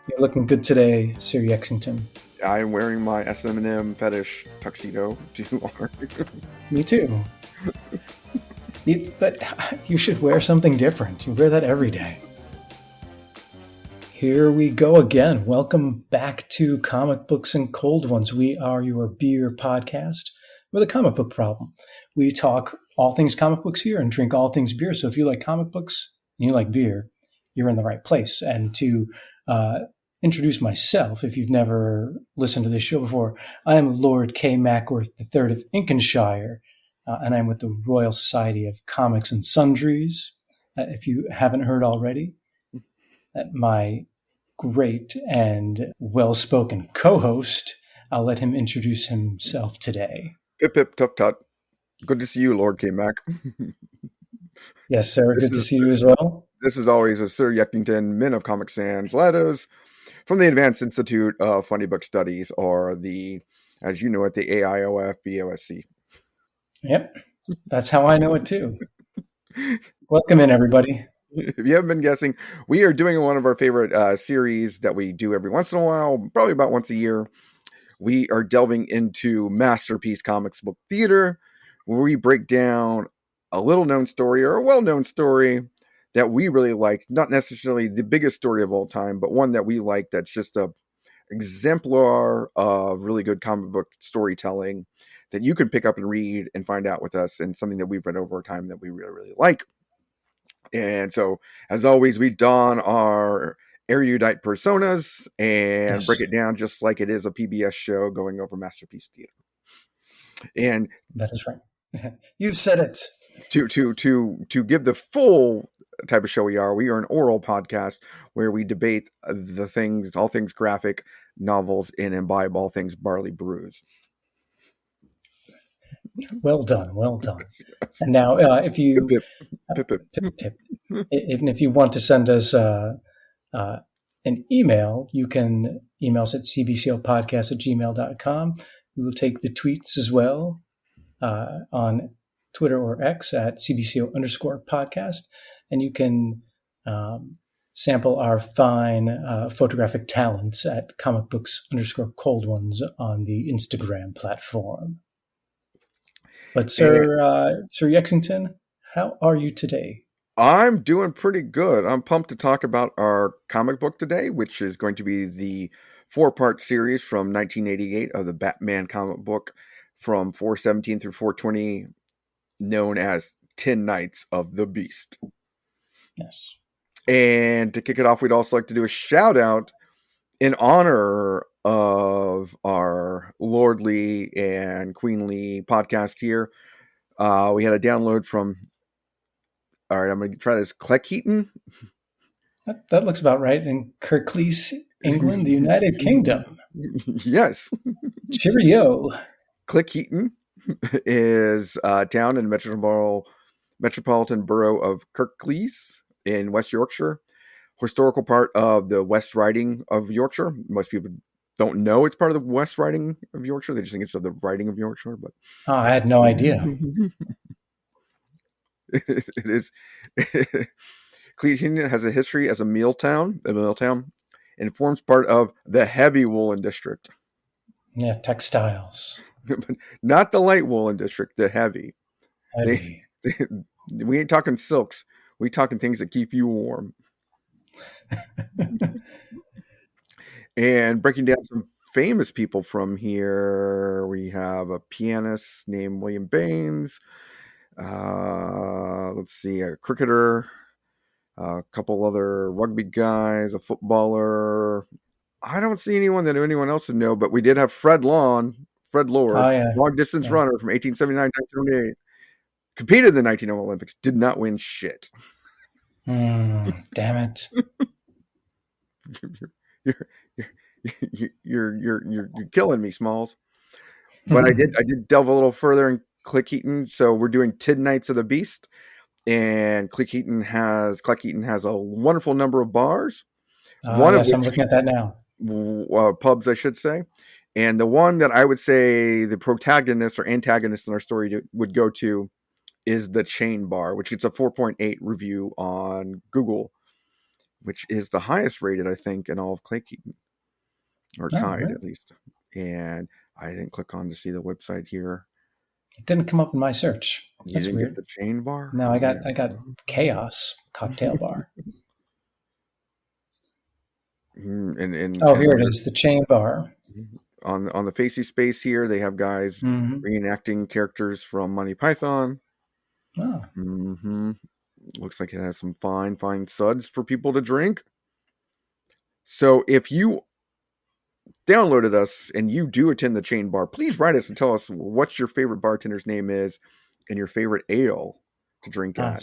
You're looking good today, Sir Yexington. I'm wearing my S&M fetish tuxedo. Me too. But you should wear something different. You wear that every day. Here we go again. Welcome back to Comic Books and Cold Ones. We are your beer podcast with a comic book problem. We talk all things comic books here and drink all things beer. So if you like comic books and you like beer, you're in the right place. And to introduce myself, if you've never listened to this show before, I am Lord KMacsworth III of Inkshire, and I'm with the Royal Society of Comics and Sundries, if you haven't heard already. My great and well-spoken co-host, I'll let him introduce himself today. Pip, pip, tut, tut. Good to see you, Lord K-Mac. Yes, sir. Good to see you as well. This is always a Sir Yexington, Men of Comic Sans letters from the Advanced Institute of Funny Book Studies, or the, as you know it, the AIOF-BOSC. Yep, that's how I know it too. Welcome in, everybody. If you haven't been guessing, we are doing one of our favorite series that we do every once in a while, probably about once a year. We are delving into Masterpiece Comics Book Theater, where we break down a little-known story or a well-known story that we really like. Not necessarily the biggest story of all time, but one that we like that's just a exemplar of really good comic book storytelling that you can pick up and read and find out with us, and something that we've read over time that we really, really like. And so, as always, we don our erudite personas and break it down just like it is a PBS show going over Masterpiece Theater. And that is right. You've said it. To give the full type of show we are an oral podcast where we debate all things graphic novels, and imbibe all things barley brews. Well done. And now, if you even if you want to send us an email, you can email us at cbcopodcast@gmail.com. We will take the tweets as well on Twitter or X at cbco_podcast, and you can sample our fine photographic talents at comicbooks_cold ones on the Instagram platform. But Sir Yexington, how are you today? I'm doing pretty good. I'm pumped to talk about our comic book today, which is going to be the 4-part series from 1988 of the Batman comic book from 417 through 420, known as 10 Nights of the Beast. Yes. And to kick it off, we'd also like to do a shout out in honor of our lordly and queenly podcast here. We had a download from, all right, I'm going to try this, Cleckheaton. That looks about right. In Kirklees, England, the United Kingdom. Yes. Cheerio. Cleckheaton is a town in the metropolitan borough of Kirklees in West Yorkshire. Historical part of the West Riding of Yorkshire. Most people don't know it's part of the West Riding of Yorkshire. They just think it's of the Riding of Yorkshire. But I had no idea. It is. Cleckheaton has a history as a mill town, and forms part of the heavy woolen district. Yeah, textiles. Not the light woolen district, the heavy. We ain't talking silks. We talking things that keep you warm. And breaking down some famous people from here, we have a pianist named William Baines. Let's see, a cricketer, a couple other rugby guys, a footballer. I don't see anyone that anyone else would know, but we did have Fred Lord, long distance runner from 1879 to 1928. Competed in the 1900 Olympics, did not win shit. Damn it. You're killing me, Smalls. But I did delve a little further in Cleckheaton. So we're doing 10 Nights of the Beast, and Cleckheaton has a wonderful number of bars. I'm looking at that now. Pubs, I should say. And the one that I would say the protagonist or antagonist in our story would go to is the Chain Bar, which gets a 4.8 review on Google, which is the highest rated, I think, in all of Claykeaton, or tied really? at least. And I didn't click on to see the website here. It didn't come up in my search. You That's didn't weird. get the chain bar? No, I got Chaos Cocktail Bar. And Here it is, the chain bar. On the Facey space here, they have guys reenacting characters from Monty Python. Oh. Looks like it has some fine suds for people to drink. So if you downloaded us and you do attend the chain bar, please write us and tell us what your favorite bartender's name is and your favorite ale to drink at.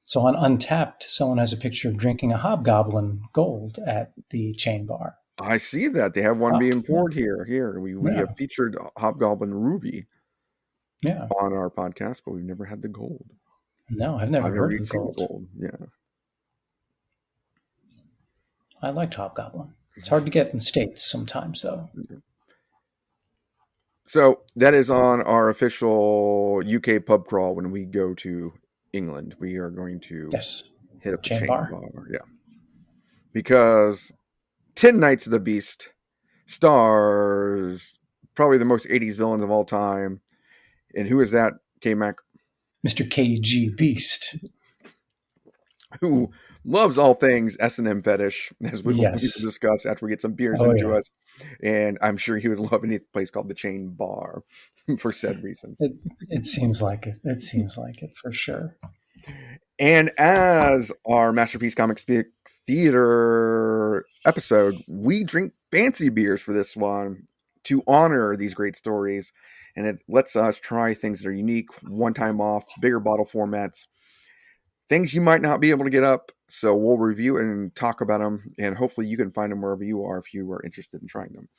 So on Untapped, someone has a picture of drinking a Hobgoblin Gold at the chain bar. I see that. They have one being poured here. We have featured Hobgoblin Ruby on our podcast, but we've never had the gold. No, I've never heard of the gold. Yeah. I liked Hobgoblin. It's hard to get in the States sometimes, though. So that is on our official UK pub crawl when we go to England. We are going to hit up the chain bar. Yeah. Because 10 Nights of the Beast stars probably the most 80s villains of all time. And who is that, K-Mac? Mr. KG Beast. Who loves all things S&M fetish, as we will discuss after we get some beers into us. And I'm sure he would love any place called the Chain Bar for said reasons. It seems like it. It seems like it for sure. And as our Masterpiece Comics Theater episode, we drink fancy beers for this one to honor these great stories. And it lets us try things that are unique, one time off, bigger bottle formats, things you might not be able to get up. So we'll review and talk about them, and hopefully you can find them wherever you are if you are interested in trying them.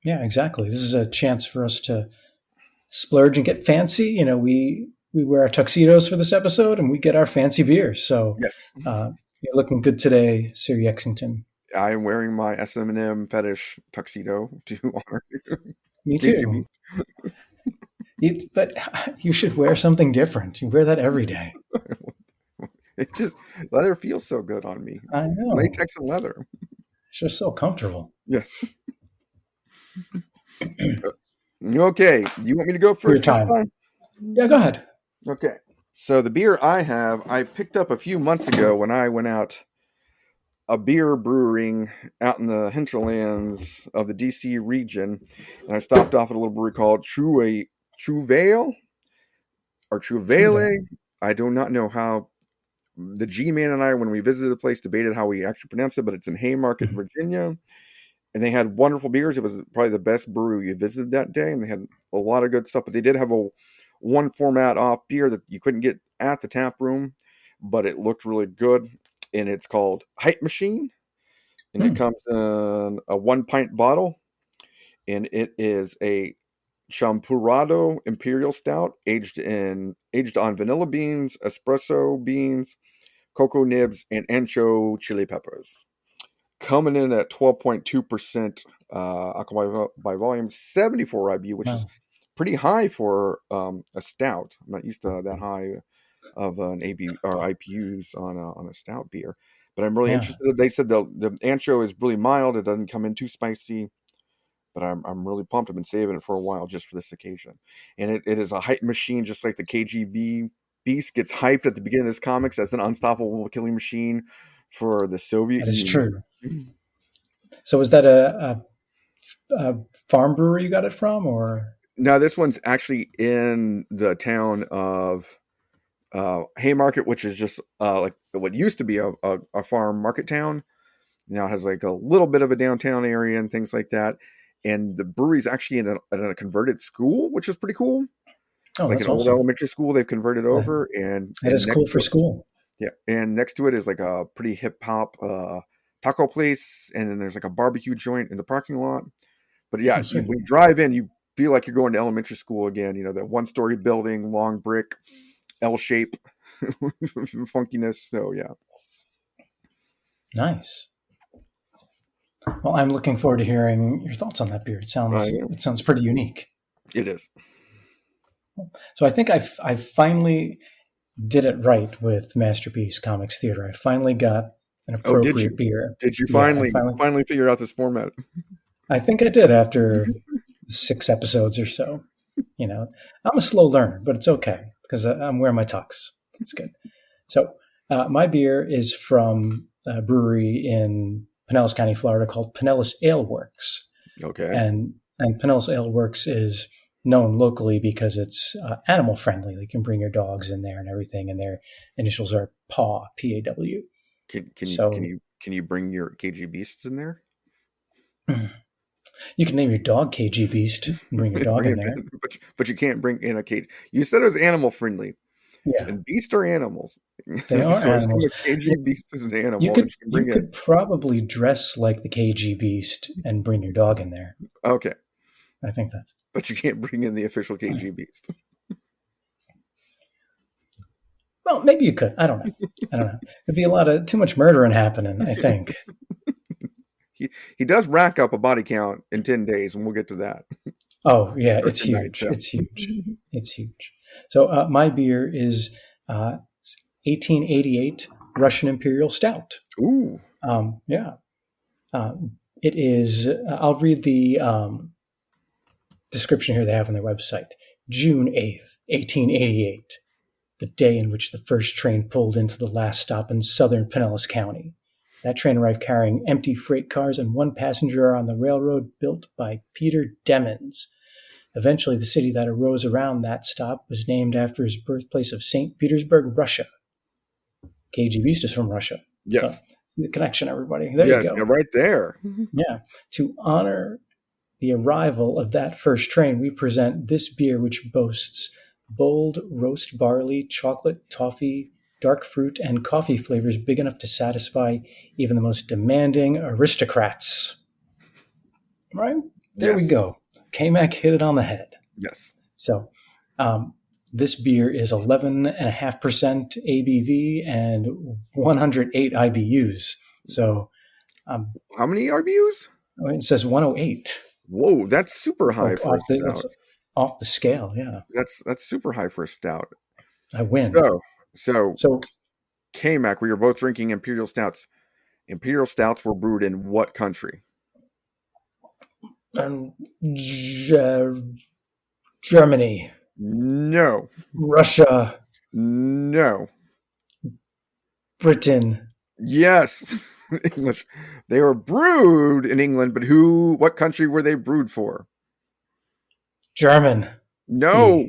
Yeah, exactly. This is a chance for us to splurge and get fancy. You know, we wear our tuxedos for this episode, and we get our fancy beers. So you're looking good today, Sir Yexington. I'm wearing my S&M fetish tuxedo to honor you. Me too. But you should wear something different. You wear that every day. It just, leather feels so good on me. I know. Latex and leather. It's just so comfortable. Yes. Okay. Do you want me to go first this time? Yeah, go ahead. Okay. So the beer I picked up a few months ago when I went out a beer brewing out in the hinterlands of the DC region. And I stopped off at a little brewery called Trouvaille. I do not know how. The G-Man and I, when we visited the place, debated how we actually pronounce it, but it's in Haymarket, Virginia. And they had wonderful beers. It was probably the best brewery we visited that day. And they had a lot of good stuff. But they did have a one format off beer that you couldn't get at the tap room, but it looked really good. And it's called Hype Machine. And it comes in a 1 pint bottle. And it is a Champurrado Imperial Stout aged on vanilla beans, espresso beans, cocoa nibs, and ancho chili peppers. Coming in at 12.2% alcohol by volume, 74 IBU, which is pretty high for a stout. I'm not used to that high of an AB or IPUs on a stout beer, but I'm really interested. They said the ancho is really mild. It doesn't come in too spicy. But I'm really pumped. I've been saving it for a while just for this occasion. And it is a hype machine, just like the KGB Beast gets hyped at the beginning of this comics as an unstoppable killing machine for the Soviet Union. That is true. So is that a farm brewery you got it from? Or no, this one's actually in the town of Haymarket, which is just like what used to be a farm market town. Now it has like a little bit of a downtown area and things like that. And the brewery's actually in a converted school, which is pretty cool. Oh, like an old elementary school they've converted over. And that is cool for school. Yeah. And next to it is like a pretty hip hop taco place. And then there's like a barbecue joint in the parking lot. But yeah, when you drive in, you feel like you're going to elementary school again. You know, that 1-story building, long brick, L shape funkiness. So yeah. Nice. Well, I'm looking forward to hearing your thoughts on that beer. It sounds pretty unique. It is. So I think I finally did it right with Masterpiece Comics Theater. I finally got an Oh, did appropriate you? beer. Did you Yeah, finally figure out this format? I think I did after 6 episodes or so. You know, I'm a slow learner, but it's okay because I'm wearing my tux. It's good. So my beer is from a brewery in Pinellas County, Florida, called Pinellas Ale Works. Okay. And Pinellas Ale Works is known locally because it's animal friendly. You can bring your dogs in there and everything, and their initials are PAW, PAW. Can So you bring your KG beasts in there? you can name your dog KG Beast and bring your dog Bring in it there. in, but you can't bring in a cage. You said it was animal friendly, Yeah, and beasts are animals. they are So I assume animals. a KG beast is an You animal that could you can bring in. probably dress like the KG Beast and bring your dog in there. Okay, I think that's. but you can't bring in the official KG beast. Well, maybe you could. I don't know. There'd be too much murdering happening, I think. He does rack up a body count in 10 days, and we'll get to that. Oh yeah, it's Tonight, huge. yeah. It's huge. It's huge. So my beer is 1888 Russian Imperial Stout. Ooh. Yeah. It is. I'll read the description here they have on their website. June 8th, 1888, the day in which the first train pulled into the last stop in southern Pinellas County. That train arrived carrying empty freight cars and one passenger on the railroad built by Peter Demens. Eventually, the city that arose around that stop was named after his birthplace of St. Petersburg, Russia. KG Beast is from Russia. Yes. So, the connection, everybody. There yes, you go. Yeah, right there. Yeah. To honor the arrival of that first train, we present this beer, which boasts bold roast barley, chocolate, toffee, dark fruit, and coffee flavors big enough to satisfy even the most demanding aristocrats. Right? There we go. KMac hit it on the head. Yes. So this beer is 11.5% ABV and 108 IBUs. So how many RBUs? It says 108. Whoa, that's super high for a stout. That's off the scale, yeah. That's super high for a stout. I win. So KMac, we were both drinking Imperial Stouts. Imperial Stouts were brewed in what country? Germany. No. Russia. No. Britain. Yes. English. They were brewed in England, but what country were they brewed for? German. No.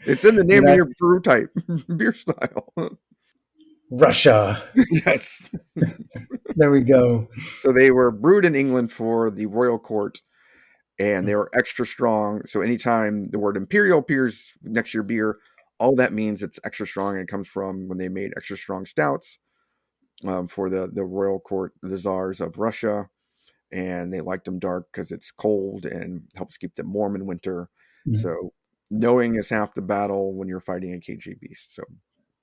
It's in the name of your brew type, beer style. Russia. Yes. There we go. So they were brewed in England for the royal court, and they were extra strong. So anytime the word imperial appears next to your beer, all that means it's extra strong, and it comes from when they made extra strong stouts for the royal court, the czars of Russia, and they liked them dark because it's cold and helps keep them warm in winter. Mm-hmm. So knowing is half the battle when you're fighting a KG beast. So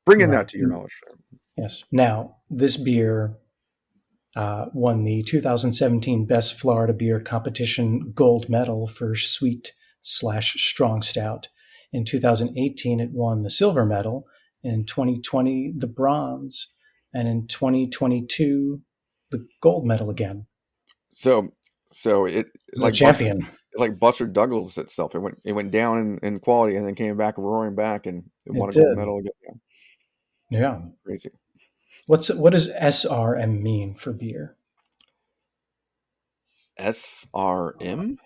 bringing that to your knowledge. Yes. Now, this beer won the 2017 Best Florida Beer Competition gold medal for sweet/strong stout. In 2018, it won the silver medal. In 2020, the bronze. And in 2022, the gold medal again. So it's like champion. Like Buster Douglas itself. It went down in quality and then came back roaring back and it won a gold medal again. Yeah. Crazy. What does SRM mean for beer? SRM?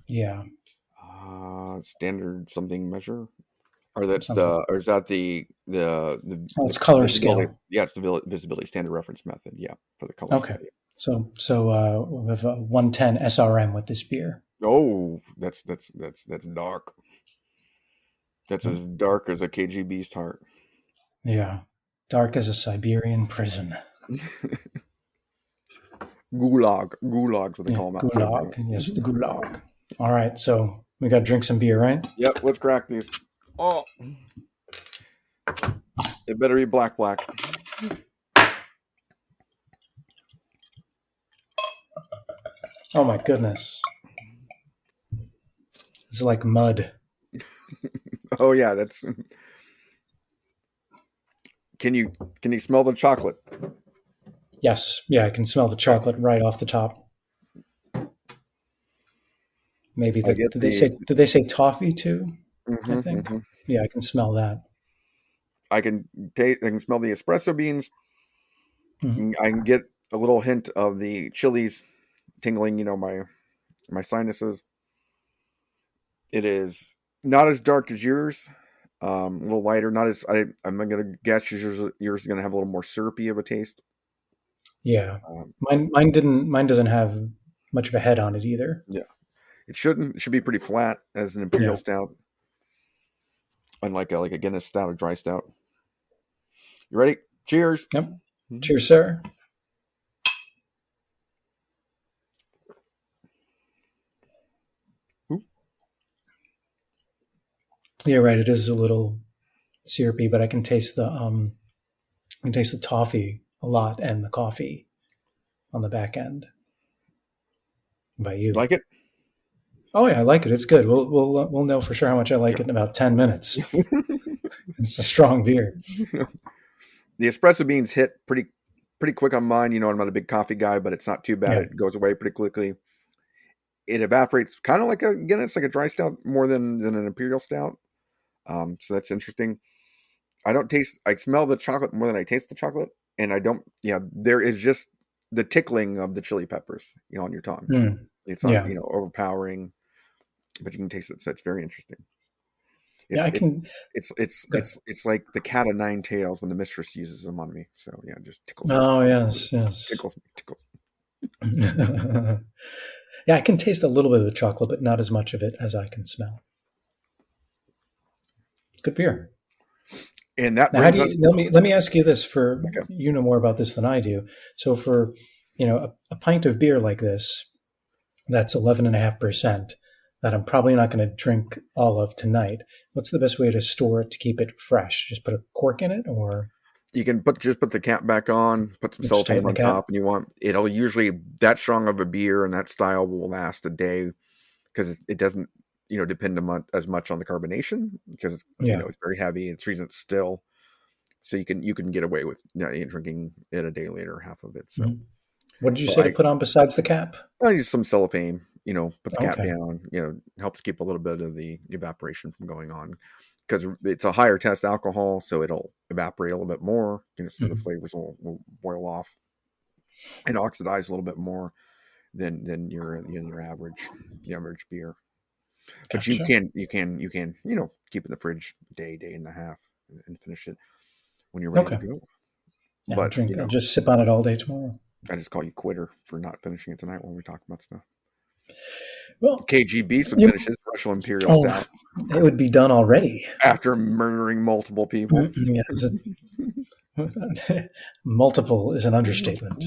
Yeah. Standard something measure? Or is that the it's color scale. Yeah, it's the visibility standard reference method. Yeah, for the color scale. So we have a 110 SRM with this beer. Oh, that's dark. That's as dark as a KG beast heart. Yeah, dark as a Siberian prison. Gulag's what they call them. Gulag, yes, the gulag. All right, so we got to drink some beer, right? Yep, let's crack these. Oh, it better be black. Oh my goodness. It's like mud. Oh yeah, that's. Can you smell the chocolate? Yes. Yeah, I can smell the chocolate right off the top. Maybe I get did they say toffee too? I hmm think. hmm Yeah, I can smell that. I can taste. I can smell the espresso beans. Mhm. I can get a little hint of the chilies tingling. My sinuses. It is not as dark as yours. A little lighter. Not as I'm gonna guess yours is gonna have a little more syrupy of a taste. Yeah. Um, Mine doesn't have much of a head on it either. yeah, it shouldn't. It should be pretty flat as an imperial Yeah. stout, unlike a Guinness stout or dry stout. You ready? Cheers. Yep. Mhm. Cheers, sir. Ooh, Yeah, right. It is a little syrupy, but I can taste the toffee a lot and the coffee on the back end. What about you? like it? Oh yeah, I like it. It's good. We'll know for sure how much I like it in about 10 minutes. It's a strong beer. The espresso beans hit pretty quick on mine. I'm not a big coffee guy, but it's not too bad. Yeah. It goes away pretty quickly. It evaporates kind of like it's like a dry stout more than an imperial stout. So that's interesting. I smell the chocolate more than I taste the chocolate, and I don't. Yeah, there is just the tickling of the chili peppers, on your tongue. Mm. It's not, Yeah. overpowering, but you can taste it. So it's very interesting. Yeah. It's I it's can. it's it's Good. it's like the cat of nine tails when the mistress uses them on me. So yeah, it just tickles me, Oh yes, yes. tickles me, tickles. Yeah, I can taste a little bit of the chocolate, but not as much of it as I can smell. Good beer. And that Now, how brings do us. you? Let me ask you this. For Okay, you know more about this than I do. So for a pint of beer like this, that's 11.5%. That I'm probably not going to drink all of tonight. What's the best way to store it to keep it fresh? Just put a cork in it, or you can put the cap back on, put some just cellophane tighten the on cap? top, and it'll usually that strong of a beer and that style will last a day because it doesn't depend as much on the carbonation because it's Yeah. it's very heavy. It's reason it's still, so you can get away with drinking it a day later, half of it. So, Mhm. What did you but say to put on besides the cap? I use some cellophane. Put the cap Okay. down. Helps keep a little bit of the evaporation from going on because it's a higher test alcohol, so it'll evaporate a little bit more. Some of the Mhm. flavors will boil off and oxidize a little bit more than your average beer. But you Gotcha. can you can you can keep it in the fridge day and a half and finish it when you're ready to Okay. go. Yeah, I'll But drink. I'll just sip on it all day tomorrow. I just call you quitter for not finishing it tonight when we talk about stuff. Well, KG Beast would you, finish his Russian Imperial oh, Stout it would be done already. after murdering multiple people. Yes, multiple is an understatement.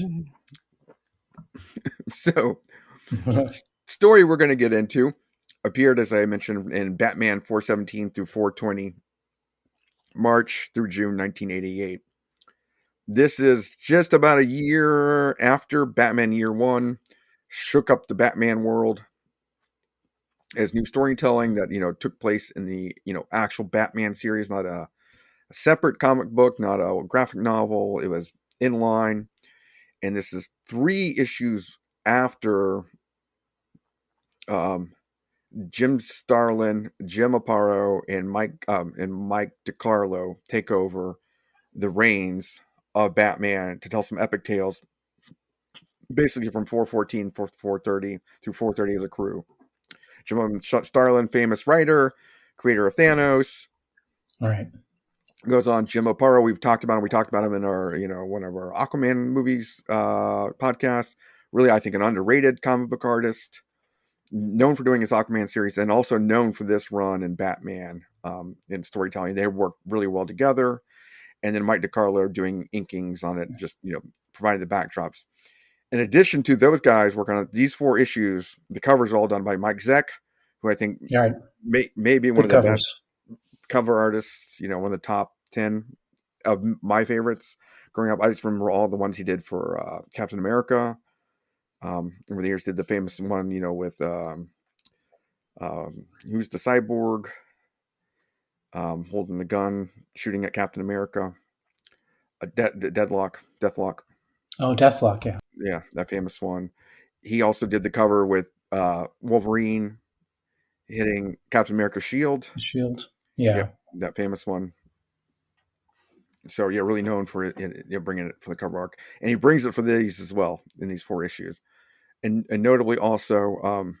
So, story we're going to get into appeared, as I mentioned, in Batman 417 through 420, March through June 1988. This is just about a year after Batman Year One shook up the Batman world as new storytelling that took place in the actual Batman series, not a separate comic book, not a graphic novel. It was in line, and this is 3 issues after um, Jim Starlin, Jim Aparo, and Mike DiCarlo take over the reins of Batman to tell some epic tales, basically from 414 430 through 430 as a crew. Jim Starlin, famous writer, creator of Thanos, All right. goes on. Jim Aparo, we've talked about him. We talked about him in our one of our Aquaman movies podcasts. Really, I think an underrated comic book artist, known for doing his Aquaman series, and also known for this run in Batman in storytelling. They work really well together. And then Mike DiCarlo doing inkings on it, just providing the backdrops. In addition to those guys working on these 4 issues, the covers are all done by Mike Zeck, who I think All right. may be one Good of the best covers. cover artists, one of the top 10 of my favorites growing up. I just remember all the ones he did for Captain America. Over the years, did the famous one, with who's the cyborg holding the gun, shooting at Captain America, Deathlock. Oh, Deathlock, yeah. Yeah, that famous one. He also did the cover with Wolverine hitting Captain America's shield. Shield. Yep, Yeah. that famous one. So yeah, really known for bringing it for the cover arc, and he brings it for these as well in these 4 issues, and notably also,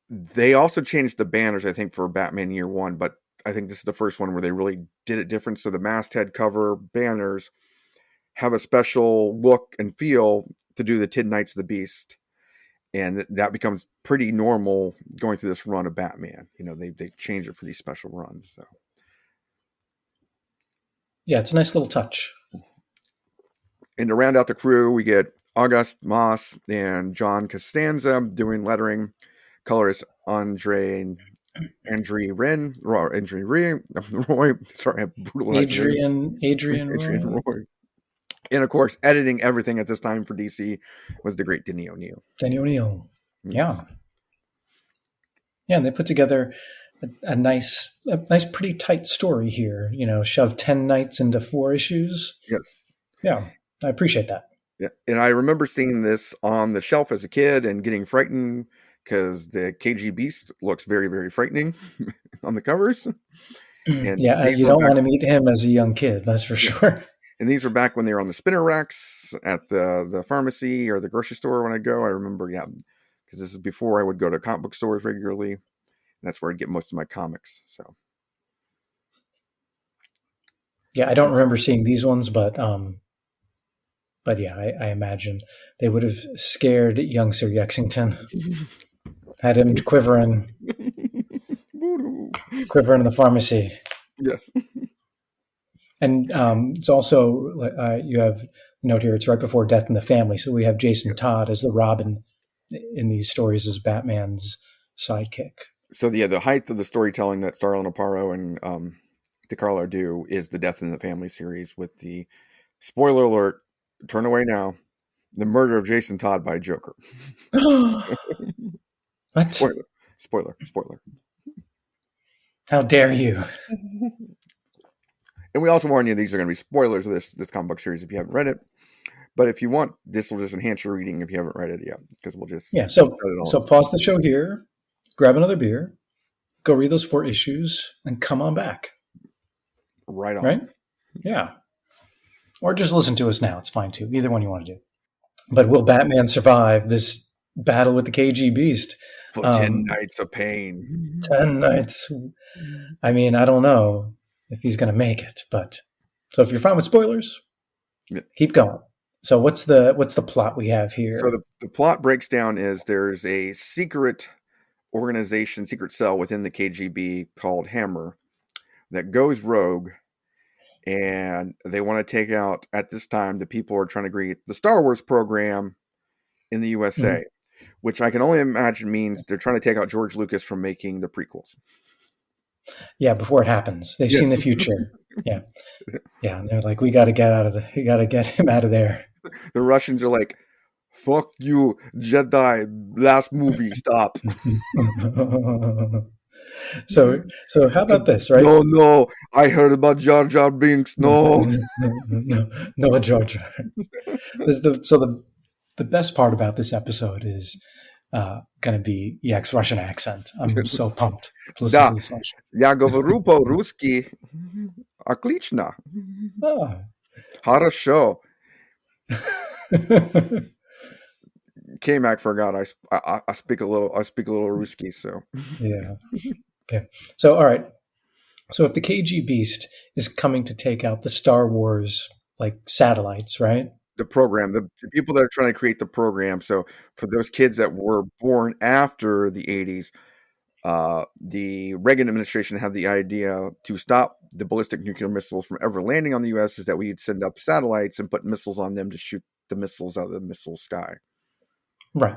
they also changed the banners, I think, for Batman Year One, but I think this is the first one where they really did it different. So the masthead cover banners have a special look and feel to do the 10 Nights of the Beast, and that becomes pretty normal going through this run of Batman. They change it for these special runs. So Yeah, it's a nice little touch. and to round out the crew, we get August Moss and John Costanza doing lettering. Colorist Andre Ren, Roy. Sorry, I brutalized Adrian Adrian Roy. Roy. And of course, editing everything at this time for DC was the great Denny O'Neil. Denny O'Neil. Yes. Yeah. Yeah, and they put together a nice, pretty tight story here. Shove 10 nights into 4 issues. Yes. Yeah, I appreciate that. Yeah, and I remember seeing this on the shelf as a kid and getting frightened because the KG Beast looks very, very frightening on the covers. And yeah, you don't want to meet him as a young kid, that's for sure. And these were back when they were on the spinner racks at the pharmacy or the grocery store when I go. I remember, yeah, because this is before I would go to comic book stores regularly. And that's where I'd get most of my comics. So, yeah, I don't remember seeing these ones, but yeah, I imagine they would have scared young Sir Yexington, had him quivering in the pharmacy. Yes. And it's also, you have a note here, it's right before Death in the Family. So we have Jason Todd as the Robin in these stories as Batman's sidekick. So, yeah, the height of the storytelling that Starlin Aparo and DeCarlo do is the Death in the Family series with the, spoiler alert, turn away now, the murder of Jason Todd by Joker. What? Spoiler. How dare you? And we also warn you, these are going to be spoilers of this comic book series if you haven't read it. But if you want, this will just enhance your reading if you haven't read it yet, because we'll just So pause the show here, grab another beer, go read those 4 issues, and come on back. Right on. Right? Yeah. Or just listen to us now. It's fine too. Either one you want to do. But will Batman survive this battle with the KG Beast? For 10 nights of pain. 10 nights. I mean, I don't know if he's going to make it, but so if you're fine with spoilers, keep going. So what's the plot we have here? So the plot breaks down is there's a secret organization, secret cell within the KGB called Hammer that goes rogue, and they want to take out, at this time, the people who are trying to create the Star Wars program in the USA, which I can only imagine means they're trying to take out George Lucas from making the prequels. Yeah, before it happens. They've seen the future. Yeah. Yeah. And they're like, we got to get him out of there. The Russians are like, fuck you, Jedi, last movie, stop. So how about this, right? No, I heard about Jar Jar Binks. No, Jar Jar. The best part about this episode is going to be Yak's Russian accent. I'm so pumped to listen to this. Я говорю по-русски. Отлично. Хорошо. KMac forgot I speak a little Ruski, so yeah. So all right. So if the KG Beast is coming to take out the Star Wars satellites, right? The program, the people that are trying to create the program. So for those kids that were born after the 80s, the Reagan administration had the idea to stop the ballistic nuclear missiles from ever landing on the U.S. is that we'd send up satellites and put missiles on them to shoot the missiles out of the missile sky. Right.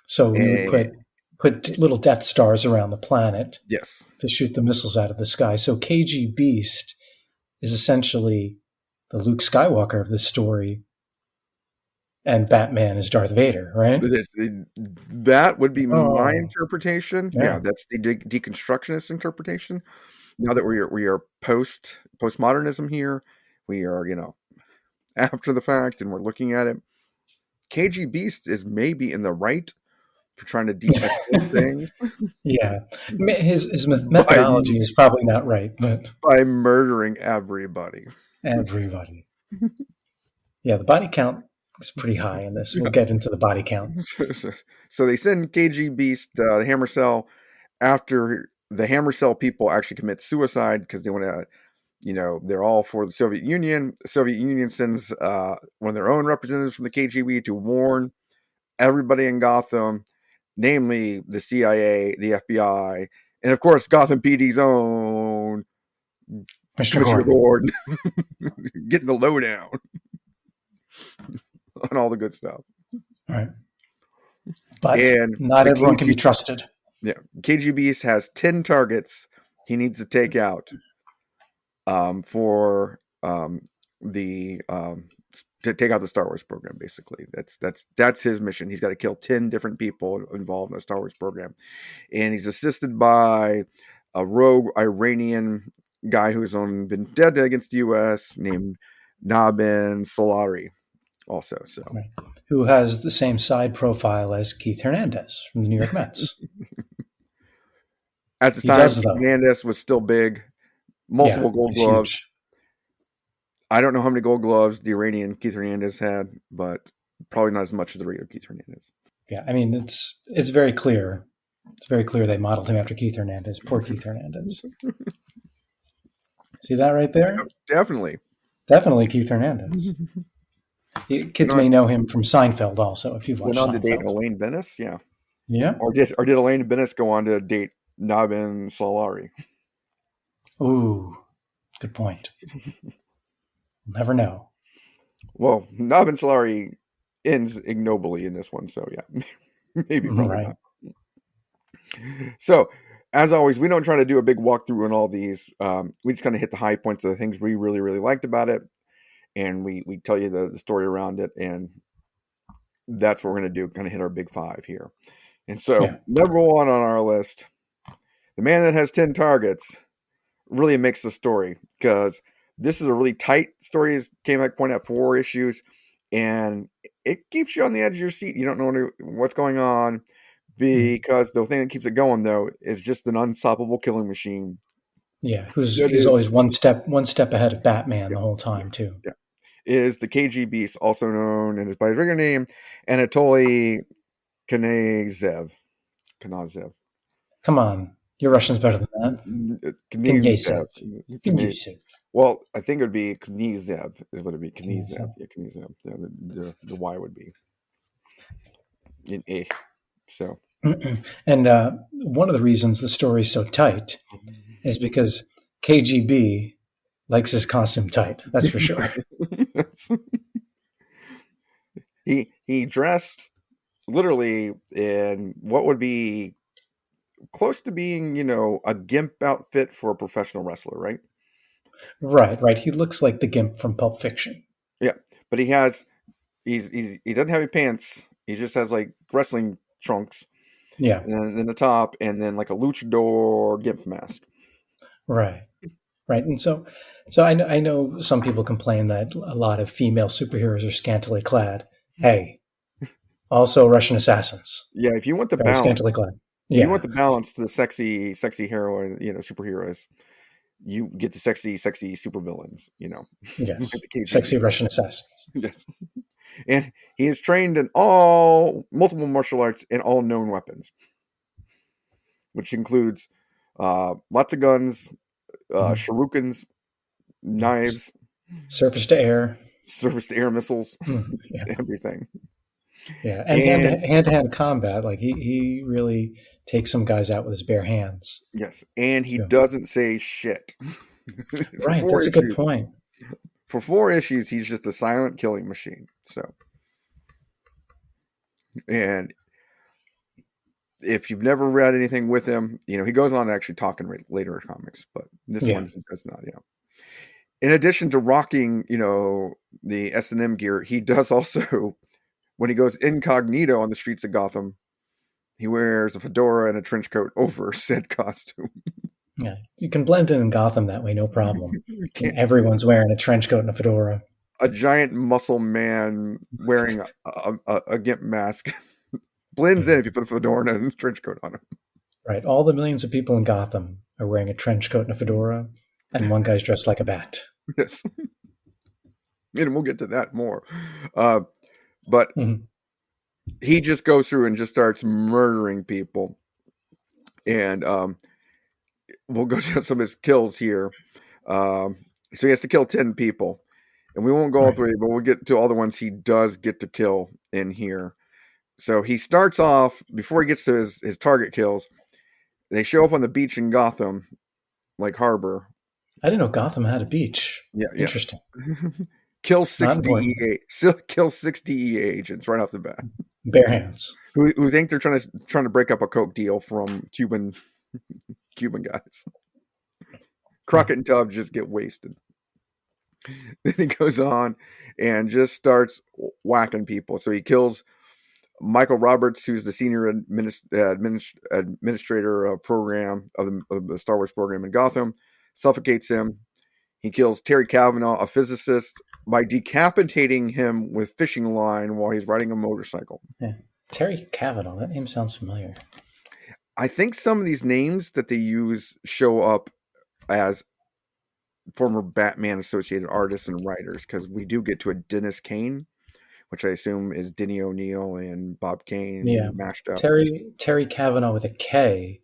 So we would put little Death Stars around the planet. Yes. To shoot the missiles out of the sky. So KG Beast is essentially the Luke Skywalker of this story. And Batman is Darth Vader, right? That would be my interpretation. Yeah, that's the deconstructionist interpretation. Now that we are postmodernism here, we are, after the fact and we're looking at it, KG Beast is maybe in the right for trying to de-escalate things. Yeah. His by, methodology is probably not right, but by murdering everybody. everybody. Yeah, the body count is pretty high in this. We'll get into the body count. So they send KG Beast, the Hammer Cell, after the Hammer Cell people actually commit suicide because they want to, they're all for the Soviet Union. The Soviet Union sends one of their own representatives from the KGB to warn everybody in Gotham, namely the CIA, the FBI, and of course Gotham PD's own Mr. Commissioner Gordon. getting the lowdown on all the good stuff. All right. But and not everyone can be trusted. Yeah. KGB has 10 targets he needs to take out for to take out the Star Wars program, basically. That's his mission. He's got to kill 10 different people involved in the Star Wars program. And he's assisted by a rogue Iranian guy who's on vendetta against the U.S. named Nabin Solari also. So right. Who has the same side profile as Keith Hernandez from the New York Mets. At the time, Hernandez was still big. Multiple Gold Gloves. Huge. I don't know how many Gold Gloves the Iranian Keith Hernandez had, but probably not as much as the regular Keith Hernandez. Yeah, I mean, it's very clear. It's very clear they modeled him after Keith Hernandez. Poor Keith Hernandez. See that right there? Definitely. Definitely Keith Hernandez. Kids may know him from Seinfeld also, if you've watched Seinfeld. Went on to date Elaine Bennis, yeah. Yeah. Or did Elaine Bennis go on to date Nabin Solari? Ooh, good point. Never know. Well, Nabin Solari ends ignobly in this one, so yeah. Maybe probably right. Not. So, as always, we don't try to do a big walkthrough on all these. We just kind of hit the high points of the things we really, really liked about it. And we tell you the story around it. And that's what we're going to do, kind of hit our big five here. And so, number one on our list, the man that has 10 targets really makes the story, because this is a really tight story, as KMac pointed out, 4 issues, and it keeps you on the edge of your seat. You don't know what's going on, because the thing that keeps it going, though, is just an unstoppable killing machine. Yeah, he's always one step ahead of Batman the whole time, too. Yeah, is the KG Beast, also known and by his regular name, Anatoly Kanazev. Come on. Your Russian's better than that. Kanazev. Well, I think it would be Knizev, is what it would be. Knizev. Yeah, Knizev. Yeah, the Y would be in A. So. And one of the reasons the story's so tight is because KGB likes his costume tight. That's for sure. He dressed literally in what would be close to being, a gimp outfit for a professional wrestler, right? Right. He looks like the gimp from Pulp Fiction. Yeah, but he doesn't have any pants. He just has like wrestling trunks. Yeah. And then the top, and then like a luchador gimp mask. Right. And so I know some people complain that a lot of female superheroes are scantily clad. Hey, also Russian assassins. Yeah, if you want the balance, scantily clad. Yeah. You want the balance to the sexy heroine, superheroes. You get the sexy supervillains, Yes. Sexy Russian assassins. Yes. And he is trained in multiple martial arts and all known weapons, which includes lots of guns, shurikens, knives, surface to air missiles, everything. Yeah, and hand-to-hand combat, like he really takes some guys out with his bare hands. Yes, and he doesn't say shit. Right, that's a good point. For 4 issues, he's just a silent killing machine. So, and if you've never read anything with him, he goes on to actually talk in later comics, but this one he does not. In addition to rocking, the S&M gear, he does also, when he goes incognito on the streets of Gotham, he wears a fedora and a trench coat over said costume. Yeah, you can blend in Gotham that way, no problem. Everyone's wearing a trench coat and a fedora. a giant muscle man wearing a gimp mask. Blends in if you put a fedora and a trench coat on him. Right. All the millions of people in Gotham are wearing a trench coat and a fedora, and one guy's dressed like a bat. Yes. And we'll get to that more. But he just goes through and just starts murdering people. And we'll go to some of his kills here. So he has to kill 10 people. And we won't go all through, but we'll get to all the ones he does get to kill in here. So he starts off, before he gets to his target kills, they show up on the beach in Gotham, like harbor. I didn't know Gotham had a beach. Yeah. Interesting. Kill 60 EA agents right off the bat. Bare hands. Who think they're trying to break up a coke deal from Cuban guys. Crockett and Tubbs just get wasted. Then he goes on and just starts whacking people. So he kills Michael Roberts, who's the senior administrator of program of the Star Wars program in Gotham, suffocates him. He kills Terry Kavanaugh, a physicist, by decapitating him with fishing line while he's riding a motorcycle. Yeah. Terry Kavanaugh, that name sounds familiar. I think some of these names that they use show up as former Batman associated artists and writers, because we do get to a Dennis Kane, which I assume is Denny O'Neil and Bob Kane mashed up. Terry Kavanaugh with a K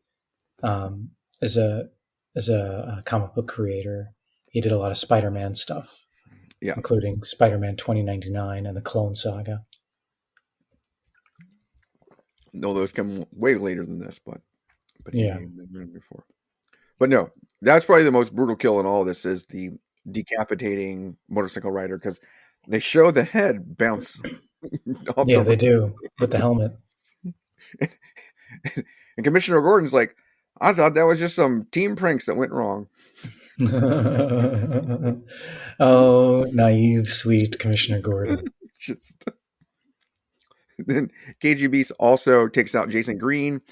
is a comic book creator. He did a lot of Spider-Man stuff, including Spider-Man 2099 and the Clone Saga. No, those come way later than this, but yeah, before. But no, that's probably the most brutal kill in all of this is the decapitating motorcycle rider, because they show the head bounce. Yeah, they do with the helmet. And Commissioner Gordon's like, I thought that was just some team pranks that went wrong. Oh, naive, sweet Commissioner Gordon. Then KGB also takes out Jason Green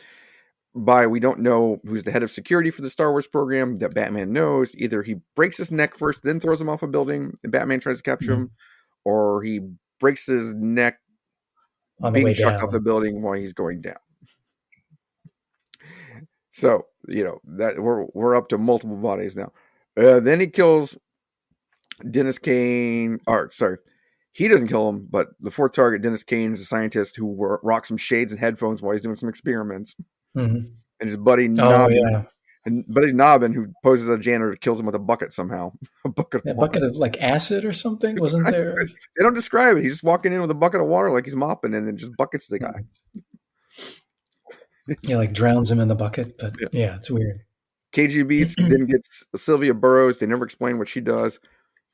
we don't know who's the head of security for the Star Wars program that Batman knows. Either he breaks his neck first, then throws him off a building, and Batman tries to capture him, or he breaks his neck on the way chucked down off the building while he's going down. So, that we're up to multiple bodies now. Then he kills Dennis Kane. He doesn't kill him, but the fourth target, Dennis Kane, is a scientist who rocks some shades and headphones while he's doing some experiments. And his buddy Nobbin, who poses as a janitor, kills him with a bucket somehow. A bucket of like acid or something, wasn't there? They don't describe it. He's just walking in with a bucket of water like he's mopping, and then just buckets the guy. Yeah, like drowns him in the bucket. But yeah, it's weird. KGB then gets Sylvia Burrows. They never explain what she does,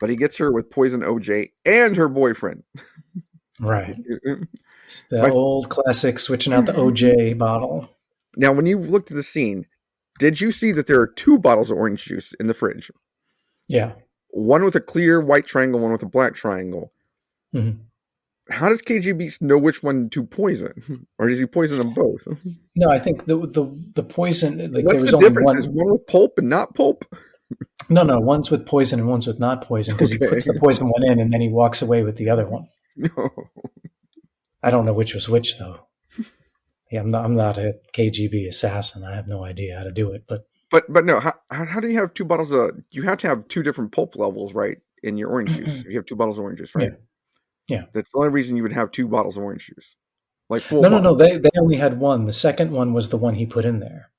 but he gets her with poison OJ and her boyfriend. Right. It's the old classic switching out the OJ bottle. Now, when you looked at the scene, did you see that there are 2 bottles of orange juice in the fridge? Yeah. One with a clear white triangle, one with a black triangle. How does KGB know which one to poison? Or does he poison them both? No, I think the poison... Like, what's the difference? Is one with pulp and not pulp? No, one's with poison and one's with not poison, because he puts the poison one in and then he walks away with the other one. No. I don't know which was which, though. Yeah, I'm not a KGB assassin. I have no idea how to do it, but no. How do you have 2 bottles of? You have to have 2 different pulp levels, right? In your orange juice, you have 2 bottles of orange juice, right? Yeah. That's the only reason you would have 2 bottles of orange juice. Like full. No. They only had one. The second one was the one he put in there.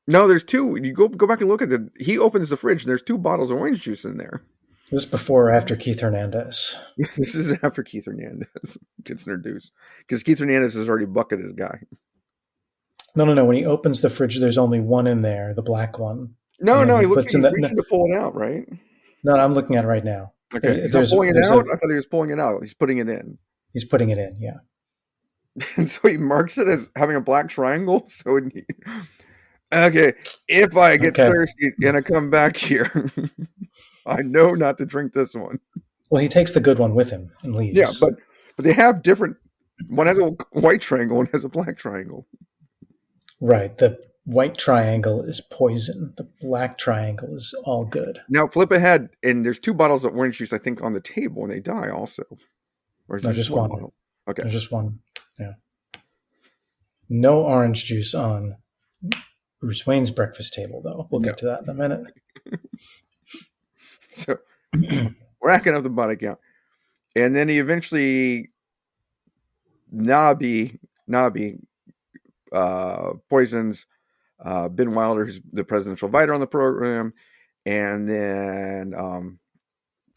No, there's 2. You go back and look at he opens the fridge and there's 2 bottles of orange juice in there. This is before or after Keith Hernandez? This is after Keith Hernandez gets introduced, because Keith Hernandez has already bucketed a guy. No. When he opens the fridge, there's only one in there, the black one. No. He looks like he's reaching to pull it out, right? No, I'm looking at it right now. Okay, he's not pulling it out? I thought he was pulling it out. He's putting it in. He's putting it in, yeah. And so he marks it as having a black triangle. So okay, if I get thirsty and I come back here, I know not to drink this one. Well, he takes the good one with him and leaves. Yeah, but they have different. One has a white triangle, one has a black triangle. Right. white triangle is poison. The black triangle is all good. Now flip ahead, and there's 2 bottles of orange juice, I think, on the table, and they die also. Or is there Just one. bottle? Okay. There's just one. Yeah. No orange juice on Bruce Wayne's breakfast table, though. We'll get to that in a minute. So, racking up the body count. And then he eventually, Nobby poisons Ben Wilder, who's the presidential advisor on the program. And then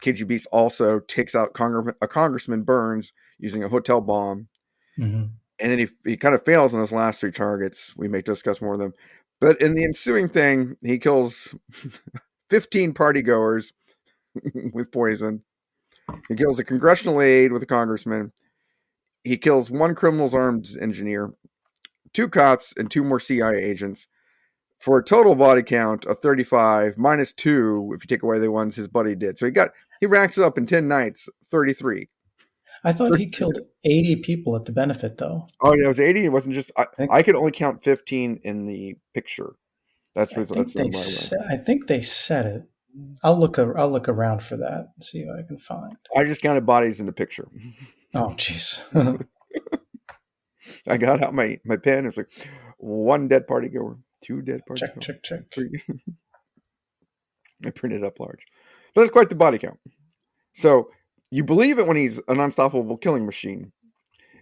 KGB also takes out Congressman Burns using a hotel bomb. Mm-hmm. And then he kind of fails on his last 3 targets. We may discuss more of them. But in the ensuing thing, he kills 15 partygoers with poison. He kills a congressional aide with a congressman. He kills 1 criminal's arms engineer, 2 cops, and 2 more CIA agents, for a total body count of 35 minus 2 if you take away the ones his buddy did. So he racks up in 10 nights 33. I thought he killed 80 people at the benefit, though. Oh yeah, it was 80. It wasn't just I could only count 15 in the picture. I think they said it. I'll look around for that and see what I can find. I just counted bodies in the picture. Oh, jeez. I got out my pen. It's like 1 dead party goer, 2 dead party goers. Check. I printed it up large. But that's quite the body count. So you believe it when he's an unstoppable killing machine.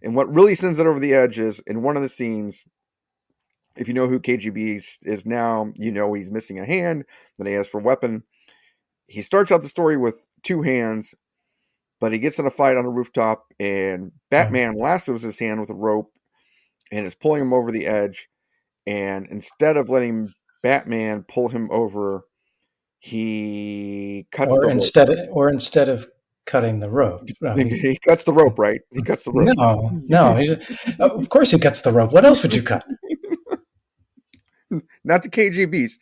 And what really sends it over the edge is in one of the scenes, if you know who KGB is now, you know he's missing a hand that he has for a weapon. He starts out the story with 2 hands, but he gets in a fight on a rooftop, and Batman lassos his hand with a rope and is pulling him over the edge. And instead of letting Batman pull him over, he cuts the rope. Instead of cutting the rope. He cuts the rope, right? He cuts the rope. No. Of course he cuts the rope. What else would you cut? Not the KGB's.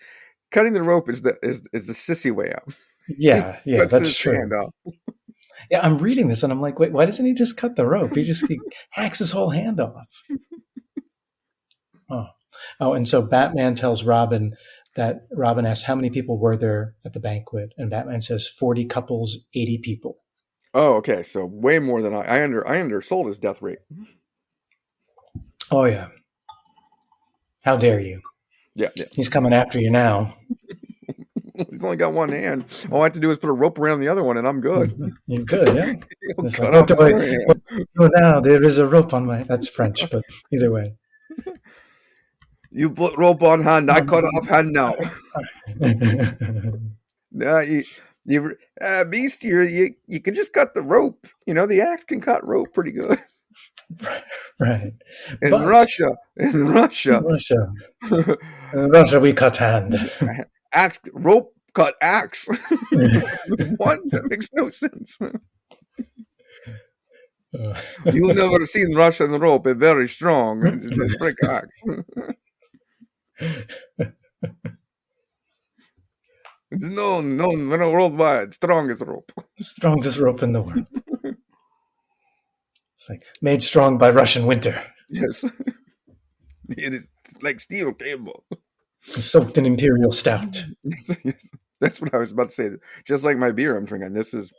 Cutting the rope is the sissy way out. Yeah, that's true. Yeah, I'm reading this and I'm like, wait, why doesn't he just cut the rope? He hacks his whole hand off. Oh, and so Batman tells Robin that Robin asks how many people were there at the banquet, and Batman says 40 couples, 80 people. Oh, okay. So way more than I undersold his death rate. Oh yeah. How dare you? Yeah. He's coming after you now. He's only got 1 hand. All I have to do is put a rope around the other one, and I'm good. You're good, yeah. Now there is a rope on my. That's French, but either way. You put rope on hand. I cut off hand now. Beast, you can just cut the rope. You know, the axe can cut rope pretty good. Right. In Russia, we cut hand. Axe rope cut axe. What? That makes no sense. You'll never seen Russian rope. It's very strong. It's a brick axe. It's known worldwide. Strongest rope. Strongest rope in the world. It's like made strong by Russian winter. Yes. It is like steel cable. Soaked in imperial stout. Yes. That's what I was about to say. Just like my beer I'm drinking. This is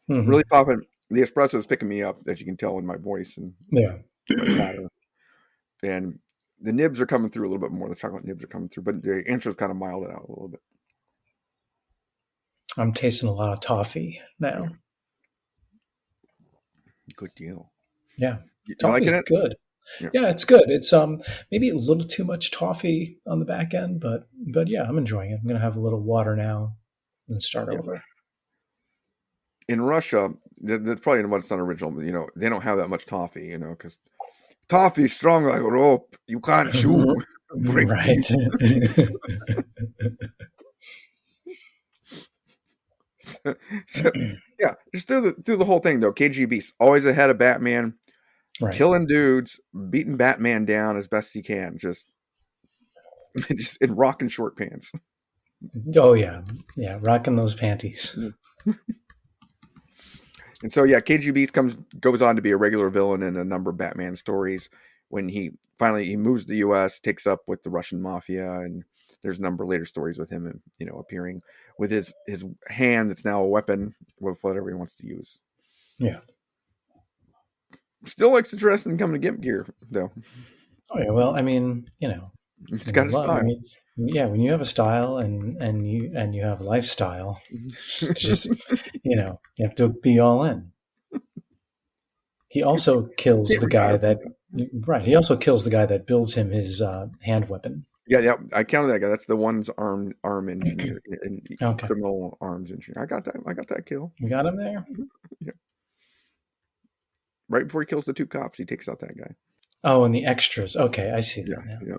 really popping. The espresso is picking me up, as you can tell in my voice. And and the nibs are coming through a little bit more. The chocolate nibs are coming through, but the intro's kind of mild it out a little bit. I'm tasting a lot of toffee now. Good deal. Yeah. Toffee's liking it? Good. Yeah, it's good. It's maybe a little too much toffee on the back end, but yeah, I'm enjoying it. I'm going to have a little water now and start over. In Russia, that's probably what's not original. You know, they don't have that much toffee. You know, because toffee is strong like a rope. You can't chew. Right. So yeah, just through the whole thing though. KGB's always ahead of Batman. Right. Killing dudes, beating Batman down as best he can, just in rocking short pants. Oh yeah, rocking those panties. And so yeah, KGB goes on to be a regular villain in a number of Batman stories. when he finally moves to the U.S., takes up with the Russian mafia, and there's a number of later stories with him, and appearing with his hand that's now a weapon with whatever he wants to use. Yeah. Still likes to dress and come to Gimp gear though. Oh yeah. Well, I mean, It's got a style. I mean, yeah, when you have a style and you have a lifestyle, it's just you have to be all in. He also kills the guy that He also kills the guy that builds him his hand weapon. Yeah. I counted that guy. That's the one's arm engineer, Okay. criminal arms engineer. I got that kill. You got him there. Yeah. Right before he kills the two cops, he takes out that guy. Oh, and the extras. Okay, I see that now. Yeah.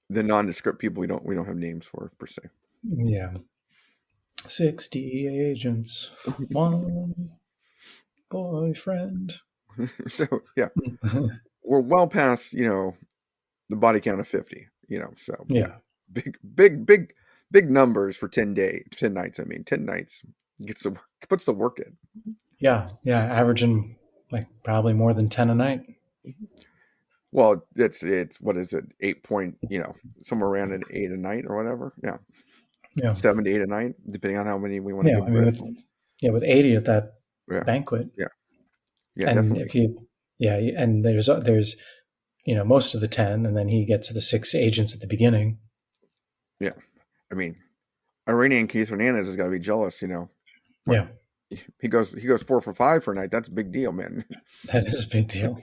The nondescript people we don't have names for per se. Yeah. 60 agents, one boyfriend. So yeah, we're well past the body count of 50. So yeah, big numbers for 10 nights. I mean, 10 nights puts the work in. Yeah, averaging like probably more than 10 a night. Well, it's what is it? 8 point, somewhere around an 8 a night or whatever. Yeah. 7 to 8 a night, depending on how many we want to give. With 80 at that banquet. Yeah, and definitely. And there's most of the 10, and then he gets to the 6 agents at the beginning. Yeah, I mean, Iranian Keith Hernandez has got to be jealous. Yeah, he goes 4 for 5 for a night. That's a big deal, man. That is a big deal.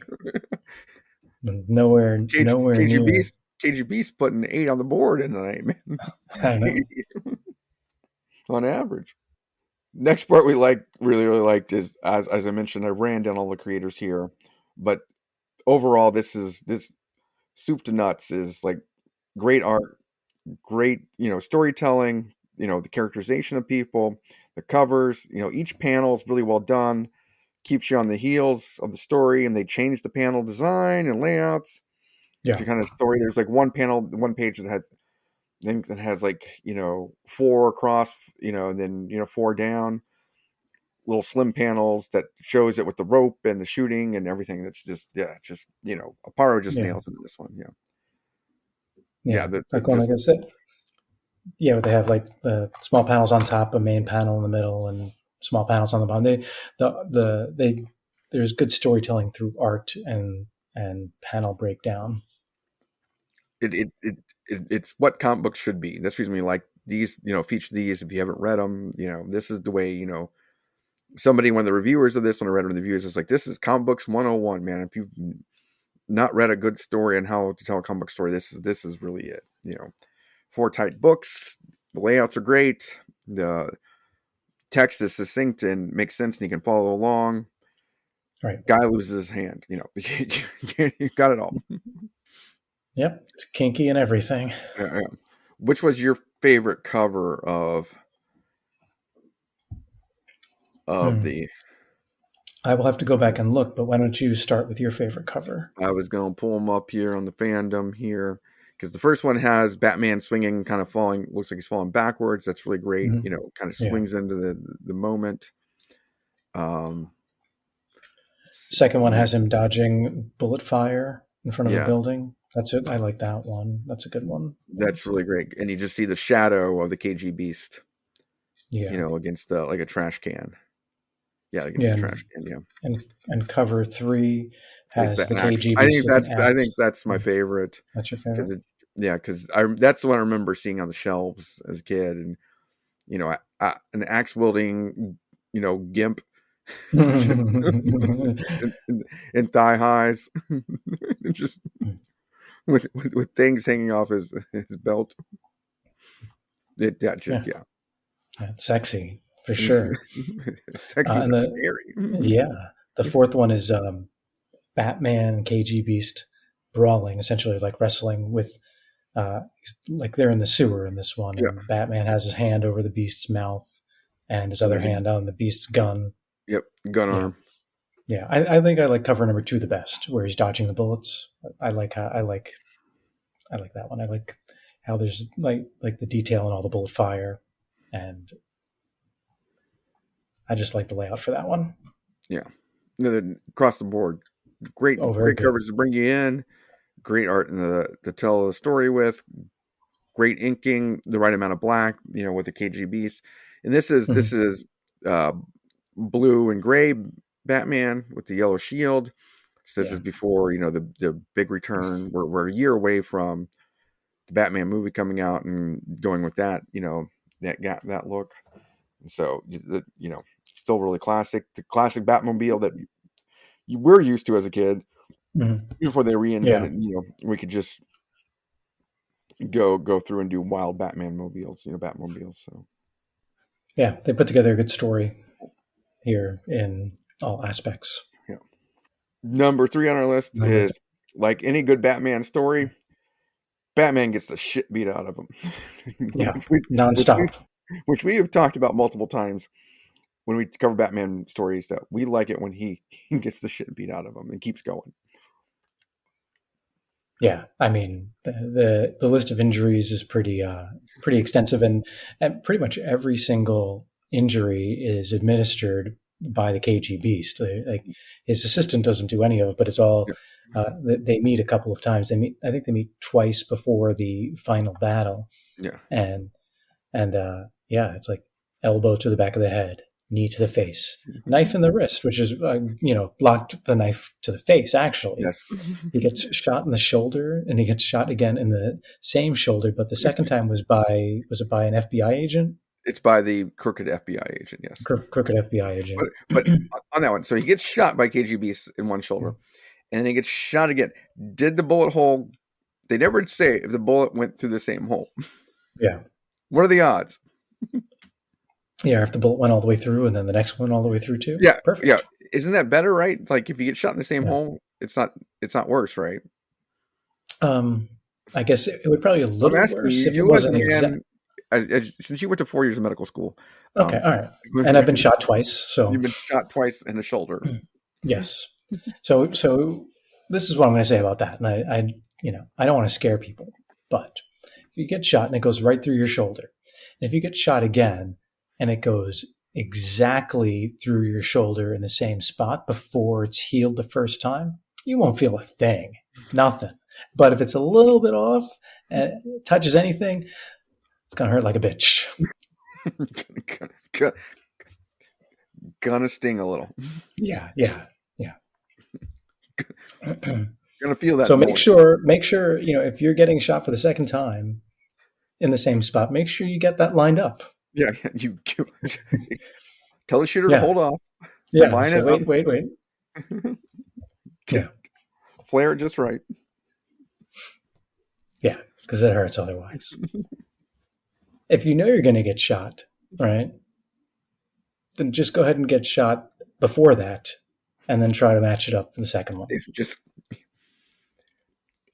Nowhere near. KGB's putting 8 on the board in the night, man. I know. On average. Next part we really liked is, as I mentioned, I ran down all the creators here, but overall this soup to nuts is like great art, great storytelling, the characterization of people, the covers, each panel is really well done, keeps you on the heels of the story, and they change the panel design and layouts to kind of story. There's like one page that has like 4 across, and then 4 down, little slim panels that shows it with the rope and the shooting and everything. It's just Aparo just nails it in this one. Like I said, but they have like the small panels on top, a main panel in the middle, and small panels on the bottom. There's good storytelling through art and panel breakdown. It's what comic books should be. That's the reason we like these, feature these. If you haven't read them, this is the way, somebody, one of the reviewers of this, when I read them, the reviews, is like, this is comic books 101, man. If you've not read a good story and how to tell a comic book story, this is really it. 4 tight books. The layouts are great. The text is succinct and makes sense, and you can follow along. Right. Guy loses his hand. You got it all. Yep, it's kinky and everything. Yeah. Which was your favorite cover of the? I will have to go back and look, but why don't you start with your favorite cover? I was going to pull them up here on the fandom here, because the first one has Batman swinging, kind of falling. Looks like he's falling backwards. That's really great. Mm-hmm. Kind of swings into the moment. Second one has him dodging bullet fire in front of a building. That's it. I like that one. That's a good one. That's really great. And you just see the shadow of the KG Beast. Yeah. Against like a trash can. Yeah, against the trash can. Yeah. And cover 3 has the KG Beast. I think that's my favorite. That's your favorite. Because that's the one I remember seeing on the shelves as a kid, and an axe wielding gimp in thigh highs, just with things hanging off his belt. It's sexy for sure. Sexy and scary. Yeah, the fourth one is Batman and KG Beast brawling, essentially like wrestling with, like they're in the sewer in this one, and Batman has his hand over the Beast's mouth and his other hand on the Beast's gun. Yep, gun arm. Yeah, I think I like cover number 2 the best, where he's dodging the bullets. I like that one. I like how there's like the detail in all the bullet fire, and I just like the layout for that one. Yeah, across the board, Great very good. covers to bring you in. Great art to tell a story with. Great inking, the right amount of black, with the KGBs. And this is blue and gray Batman with the yellow shield. So this is before the big return. We're a year away from the Batman movie coming out and going with that that look. And so still really classic. The classic Batmobile that you were used to as a kid before they reinvented. We could just go through and do wild Batman mobiles, Batmobiles. So yeah, they put together a good story here in all aspects. Yeah. Number 3 on our list is, like any good Batman story, Batman gets the shit beat out of him. Yeah, nonstop. Which we have talked about multiple times when we cover Batman stories, that we like it when he gets the shit beat out of him and keeps going. Yeah, I mean the list of injuries is pretty extensive, and pretty much every single injury is administered by the KGB. So like his assistant doesn't do any of it, but it's all they meet a couple of times. I think they meet twice before the final battle. Yeah, and it's like elbow to the back of the head, knee to the face, knife in the wrist, which is blocked the knife to the face. Actually, yes. He gets shot in the shoulder, and he gets shot again in the same shoulder, but the second time was it by an FBI agent? It's by the crooked FBI agent, yes. Crooked FBI agent. But on that one, so he gets shot by KGBs in one shoulder, and then he gets shot again. Did the bullet hole? They never say if the bullet went through the same hole. Yeah. What are the odds? Yeah, if the bullet went all the way through, and then the next one all the way through too. Yeah, perfect. Yeah, isn't that better, right? Like if you get shot in the same hole, it's not worse, right? I guess it would probably be a little worse if it wasn't exact. Since you went to 4 years of medical school. Okay, all right. And I've been shot twice. So you've been shot twice in the shoulder. Yes. So this is what I'm going to say about that. And I don't want to scare people, but if you get shot and it goes right through your shoulder, and if you get shot again and it goes exactly through your shoulder in the same spot before it's healed the first time, you won't feel a thing, nothing. But if it's a little bit off and it touches anything, it's going to hurt like a bitch. Gonna sting a little. Yeah. Gonna feel that. So make sure, if you're getting shot for the second time in the same spot, make sure you get that lined up. Yeah, you tell the shooter to hold off. Yeah, wait. Yeah. Flare it just right. Yeah, because it hurts otherwise. If you know you're going to get shot, right, then just go ahead and get shot before that, and then try to match it up for the second one.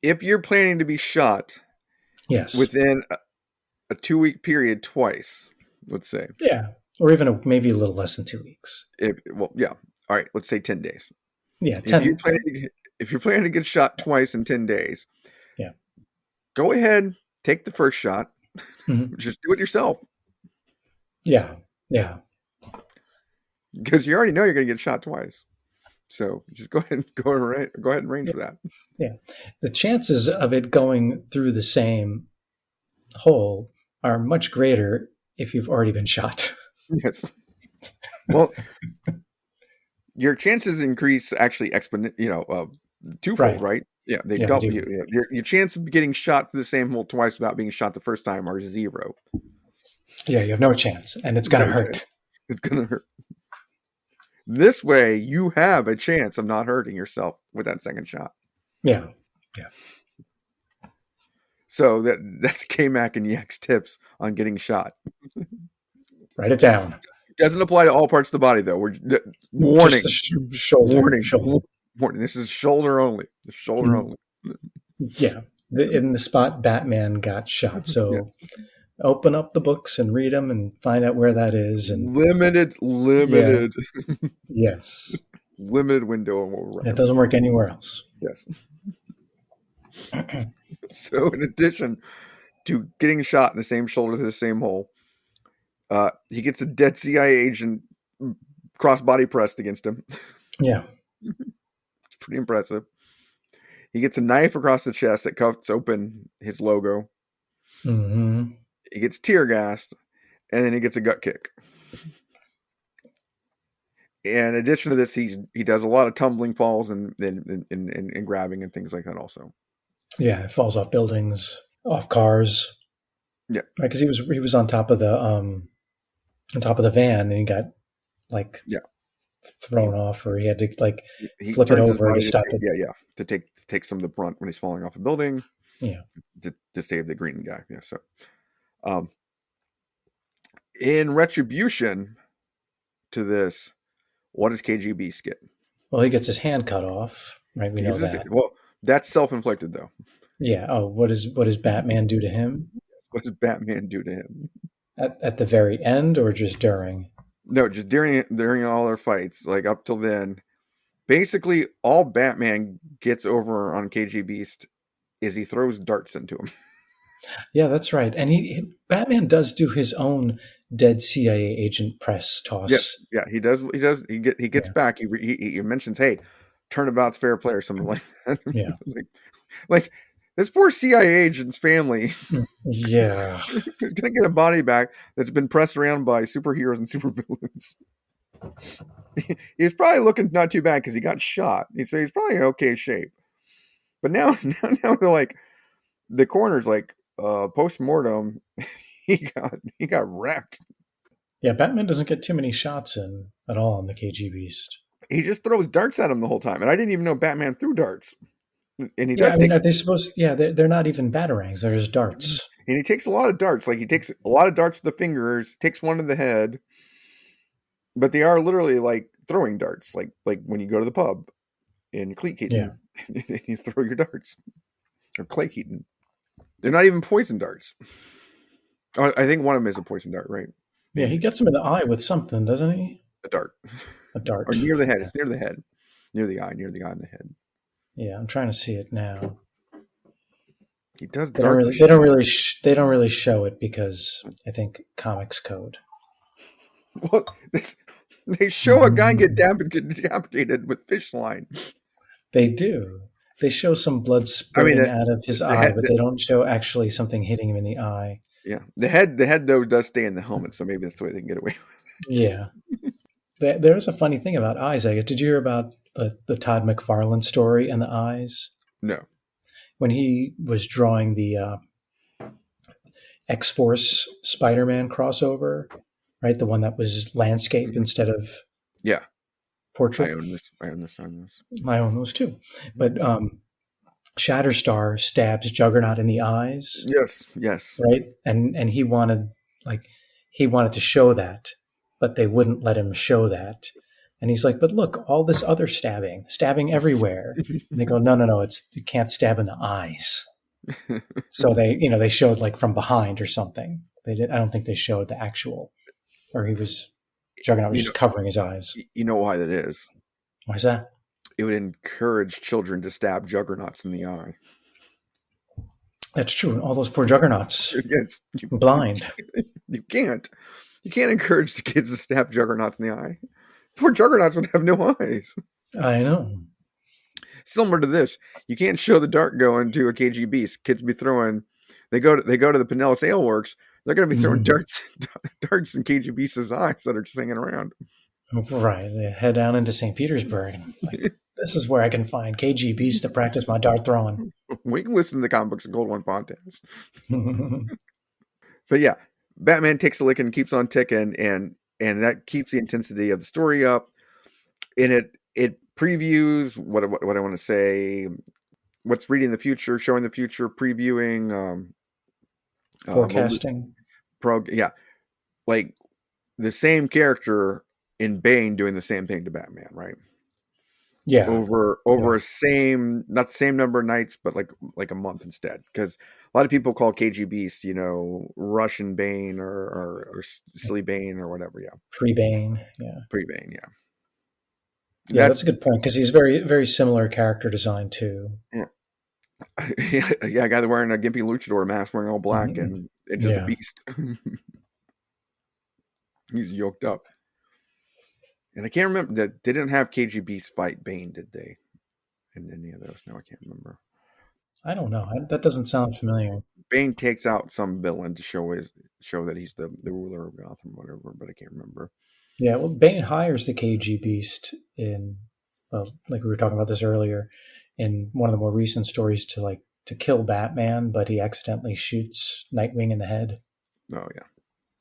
If you're planning to be shot, yes, within a 2-week period twice, let's say. Yeah, or even maybe a little less than 2 weeks. All right, let's say 10 days. Yeah, 10. If you're planning to get shot twice in 10 days, yeah, go ahead, take the first shot. Mm-hmm. Just do it yourself. Yeah. Because you already know you're going to get shot twice. So just go ahead and range for that. Yeah. The chances of it going through the same hole are much greater if you've already been shot. Yes. Well, your chances increase actually twofold, right? Yeah, they double. Your chance of getting shot through the same hole twice without being shot the first time are 0. Yeah, you have no chance, and it's going to hurt. It's going to hurt. This way, you have a chance of not hurting yourself with that second shot. Yeah. So that's KMac and Yex tips on getting shot. Write it down. Doesn't apply to all parts of the body, though. Warning. Shoulder. Warning. This is shoulder only. The shoulder only. Yeah. In the spot Batman got shot. So open up the books and read them and find out where that is. And limited. Yeah. Yes. Limited window. It doesn't work anywhere else. Yes. So in addition to getting shot in the same shoulder to the same hole, he gets a dead CIA agent cross-body pressed against him. Yeah. pretty impressive. He gets a knife across the chest that cuts open his logo. Mm-hmm. He gets tear gassed, and then he gets a gut kick. In addition to this, he does a lot of tumbling falls and grabbing and things like that also. Yeah, it falls off buildings, off cars. Yeah, right. Because he was on top of the van, and he got like thrown off, or he had to like he flip it turns his over to body stop it. to take some of the brunt when he's falling off a building. Yeah, to save the green guy. Yeah, so in retribution to this, what does KGB get? well, he gets his hand cut off. Right, we know that. Well, that's self-inflicted though. Yeah. Oh, what does Batman do to him? What does Batman do to him? At the very end, or just during? No, just during all their fights, like up till then. Basically, all Batman gets over on KG Beast is he throws darts into him. Yeah, that's right. And Batman does do his own dead CIA agent press toss. Yeah, he does. He gets back. He mentions, "Hey, turnabout's fair play," or something like that. Yeah. like this poor CIA agent's family. Yeah. He's gonna get a body back that's been pressed around by superheroes and supervillains. He's probably looking not too bad because he got shot. He's probably in okay shape. But now they're like, the coroner's like, post-mortem, he got wrecked. Yeah, Batman doesn't get too many shots in at all on the KG Beast. He just throws darts at him the whole time, and I didn't even know Batman threw darts. And he does. I mean, are they supposed? Yeah, they're not even batarangs. They're just darts. And he takes a lot of darts. Like he takes a lot of darts to the fingers, takes one to the head. But they are literally like throwing darts, like when you go to the pub in Cleat Keaton, and you throw your darts, or Clay Keaton. They're not even poison darts. I think one of them is a poison dart, right? Yeah, he gets him in the eye with something, doesn't he? A dart. A dart. Or near the head. It's near the head. Near the eye and the head. Yeah, I'm trying to see it now. He does. They don't really show it because I think comics code. Well, they show a guy get decapitated with fish line. They do. They show some blood spurting out of his eye, but they don't show actually something hitting him in the eye. Yeah, the head though does stay in the helmet, so maybe that's the way they can get away with it. Yeah. There's a funny thing about eyes, I guess. Did you hear about the Todd McFarlane story and the eyes? No. When he was drawing the X-Force Spider-Man crossover, right? The one that was landscape instead of portrait. I own this. I own those too. But Shatterstar stabs Juggernaut in the eyes. Yes. Right? And he wanted to show that, but they wouldn't let him show that. And he's like, but look, all this other stabbing everywhere. And they go, no, you can't stab in the eyes. So they showed like from behind or something. I don't think they showed the actual, or Juggernaut was just covering his eyes. You know why that is? Why is that? It would encourage children to stab Juggernauts in the eye. That's true. And all those poor Juggernauts. Yes, blind. You can't encourage the kids to stab Juggernauts in the eye. Poor Juggernauts would have no eyes. I know. Similar to this, you can't show the dart going to a KG Beast. Kids be throwing. They go to the Pinellas Ale Works. They're going to be throwing darts in KG Beast's eyes that are just hanging around. Right. They head down into St. Petersburg. Like, this is where I can find KG Beast to practice my dart throwing. We can listen to the Comic Books and Cold One podcast. But yeah, Batman takes a lick and keeps on ticking, and that keeps the intensity of the story up. And it previews what I want to say, what's reading the future, showing the future, previewing, forecasting. Like the same character in Bane doing the same thing to Batman, right? Yeah. Over a same, not the same number of nights, but like a month instead. Because a lot of people call KG Beast, Russian Bane or Silly Bane or whatever. Yeah. Pre-Bane. Yeah. Pre-Bane. Yeah. Yeah, that's a good point because he's very, very similar character design too. Yeah. A guy wearing a gimpy luchador mask, wearing all black, and just a beast. He's yoked up. And I can't remember that they didn't have KG Beast fight Bane, did they? in any of those. No, I can't remember. I don't know. That doesn't sound familiar. Bane takes out some villain to show that he's the ruler of Gotham, whatever, but I can't remember. Yeah, well, Bane hires the KG Beast in, well, like we were talking about this earlier, in one of the more recent stories to kill Batman, but he accidentally shoots Nightwing in the head. Oh yeah.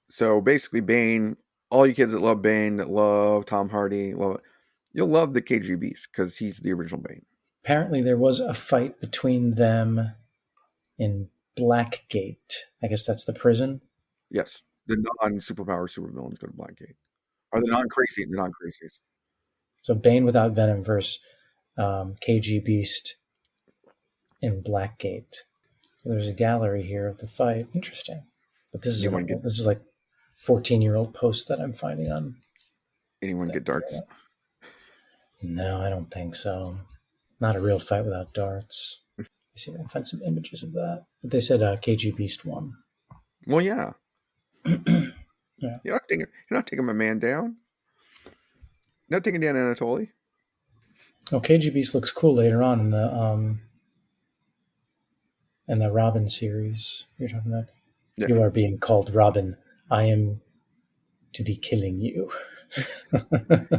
So basically, Bane. All you kids that love Bane, that love Tom Hardy, you'll love the KG Beast because he's the original Bane. Apparently, there was a fight between them in Blackgate. I guess that's the prison. Yes, the non-superpower supervillains go to Blackgate. Or the non-crazies. So Bane without Venom versus KG Beast in Blackgate. There's a gallery here of the fight. Interesting. But this is like 14-year-old post that I'm finding on. Anyone get darts? No, I don't think so. Not a real fight without darts. Let's see if I can find some images of that. But they said KG Beast won. Well, yeah. Yeah. You're not taking my man down. You're not taking down Anatoly. Oh, KG Beast looks cool later on in the Robin series. You're talking about. Yeah. You are being called Robin. I am to be killing you.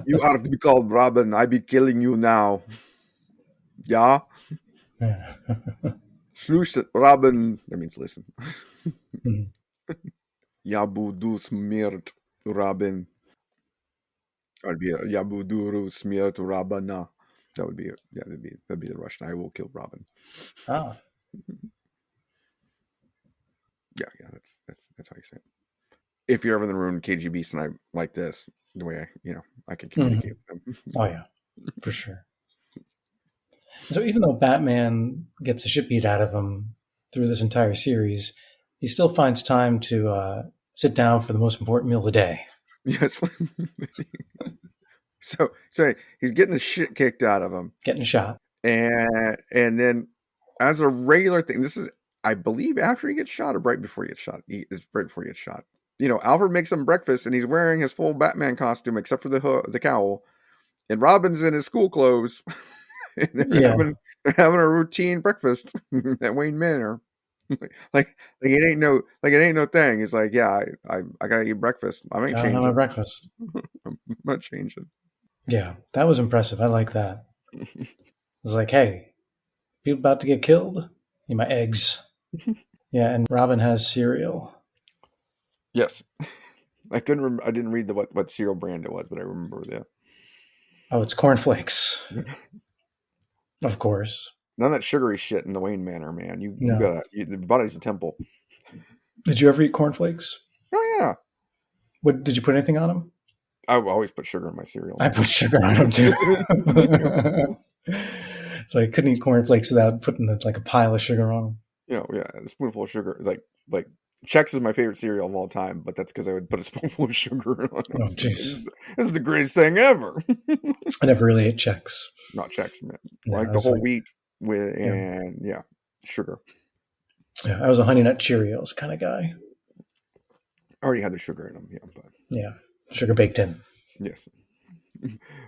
You are to be called Robin. I be killing you now. Yeah. Slush Robin. That means listen. Yabudu smirt Robin. That'd be a Yabuduru smirt Rabana. That would be it. Yeah, that'd be the Russian. I will kill Robin. Ah. Yeah, that's how you say it. If you're ever in the room, KG Beast and I like this, the way I can communicate with them. Oh yeah, for sure. So even though Batman gets the shit beat out of him through this entire series, he still finds time to sit down for the most important meal of the day. Yes. So he's getting the shit kicked out of him. Getting shot. And then as a regular thing, this is, I believe, after he gets shot or right before he gets shot. It's right before he gets shot. Alfred makes him breakfast and he's wearing his full Batman costume except for the cowl. And Robin's in his school clothes. And they're having a routine breakfast at Wayne Manor. like it ain't no thing. It's like, yeah, I gotta eat breakfast. I ain't changing. Have my breakfast. I'm not changing. Yeah, that was impressive. I like that. It's like, hey, people about to get killed? Eat my eggs. Yeah, and Robin has cereal. Yes. I couldn't remember. I didn't read what cereal brand it was, but I remember that. Oh, it's cornflakes. Of course. None of that sugary shit in the Wayne Manor, man. The body's a temple. Did you ever eat cornflakes? Oh yeah. What did you put anything on them? I always put sugar in my cereal. I put sugar on them too. So I couldn't eat cornflakes without putting like a pile of sugar on them. Yeah, a spoonful of sugar. Like Chex is my favorite cereal of all time, but that's because I would put a spoonful of sugar on it. Oh, jeez. This is the greatest thing ever. I never really ate Chex. Not Chex, man. No, like the whole wheat and sugar. Yeah, I was a Honey Nut Cheerios kind of guy. I already had the sugar in them, but sugar baked in. Yes.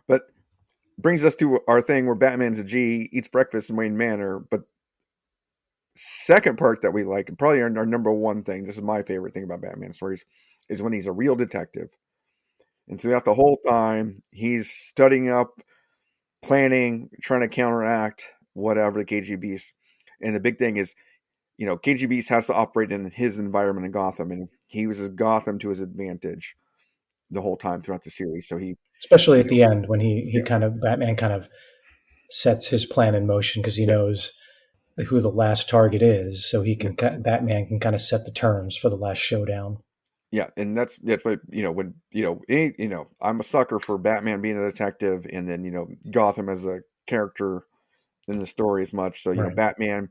But brings us to our thing where Batman's a G, eats breakfast in Wayne Manor, but second part that we like, and probably our number one thing, this is my favorite thing about Batman stories, is when he's a real detective. And throughout the whole time, he's studying up, planning, trying to counteract whatever the KG Beast. And the big thing is, KG Beast has to operate in his environment in Gotham, and he uses Gotham to his advantage the whole time throughout the series. So especially at the end when Batman kind of sets his plan in motion because he knows who the last target is, so Batman can kind of set the terms for the last showdown. Yeah, and that's what I'm a sucker for Batman being a detective, and then Gotham as a character in the story as much. So right. Batman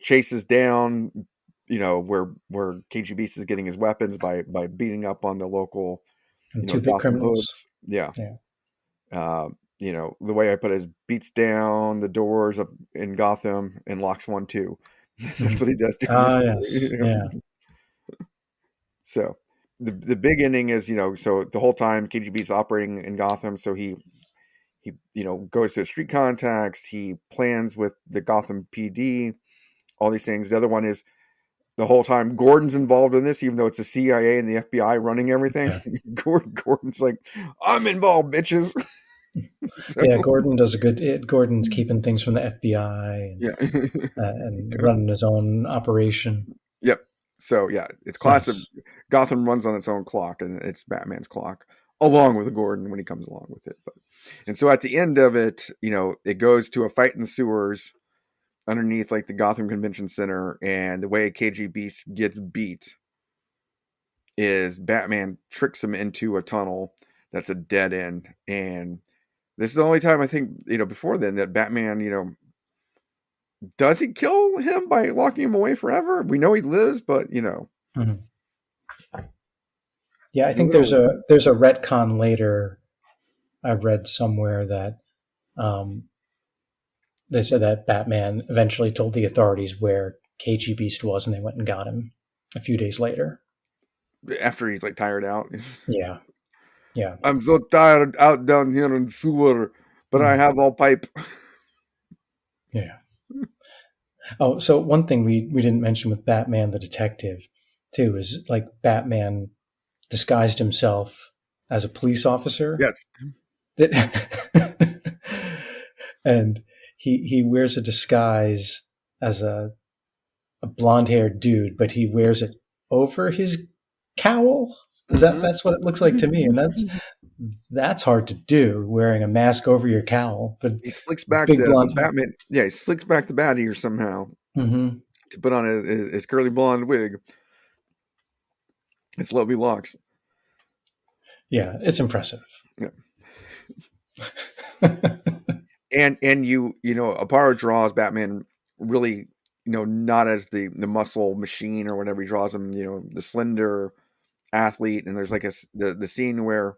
chases down where KG Beast is getting his weapons by beating up on the local two big criminals. Hoods. Yeah. The way I put it is beats down the doors in Gotham and locks one too. That's what he does. Yes. So the big ending is so the whole time KGB is operating in Gotham, so he He, goes to street contacts. He plans with the Gotham PD, all these things. The other one is the whole time Gordon's involved in this, even though it's the CIA and the FBI running everything. Yeah. Gordon's like, I'm involved, bitches. So, Yeah, Gordon does a good. Gordon's keeping things from the FBI yeah. and running his own operation. Yep. So yeah, it's classic. Nice. Gotham runs on its own clock, and it's Batman's clock, along with Gordon when he comes along with it. And so at the end of it, it goes to a fight in the sewers underneath like the Gotham Convention Center, and the way KGB gets beat is Batman tricks him into a tunnel that's a dead end, and this is the only time I think before then that Batman does he kill him by locking him away forever? We know he lives, but Mm-hmm. Yeah, I think there's a retcon later. I read somewhere that they said that Batman eventually told the authorities where KG Beast was, and they went and got him a few days later. After he's like tired out. Yeah. Yeah. I'm so tired out down here in the sewer, but I have all pipe. Yeah. Oh, so one thing we didn't mention with Batman the detective, too, is like Batman disguised himself as a police officer. Yes. And he wears a disguise as a blonde-haired dude, but he wears it over his cowl. That's what it looks like to me, and that's hard to do, wearing a mask over your cowl. But he slicks back the Batman. Yeah, he slicks back the bat ear somehow to put on his curly blonde wig. It's lovely locks. Yeah, it's impressive. Yeah. and Aparo draws Batman really, not as the muscle machine or whatever. He draws him, the slender athlete. And there's like the scene where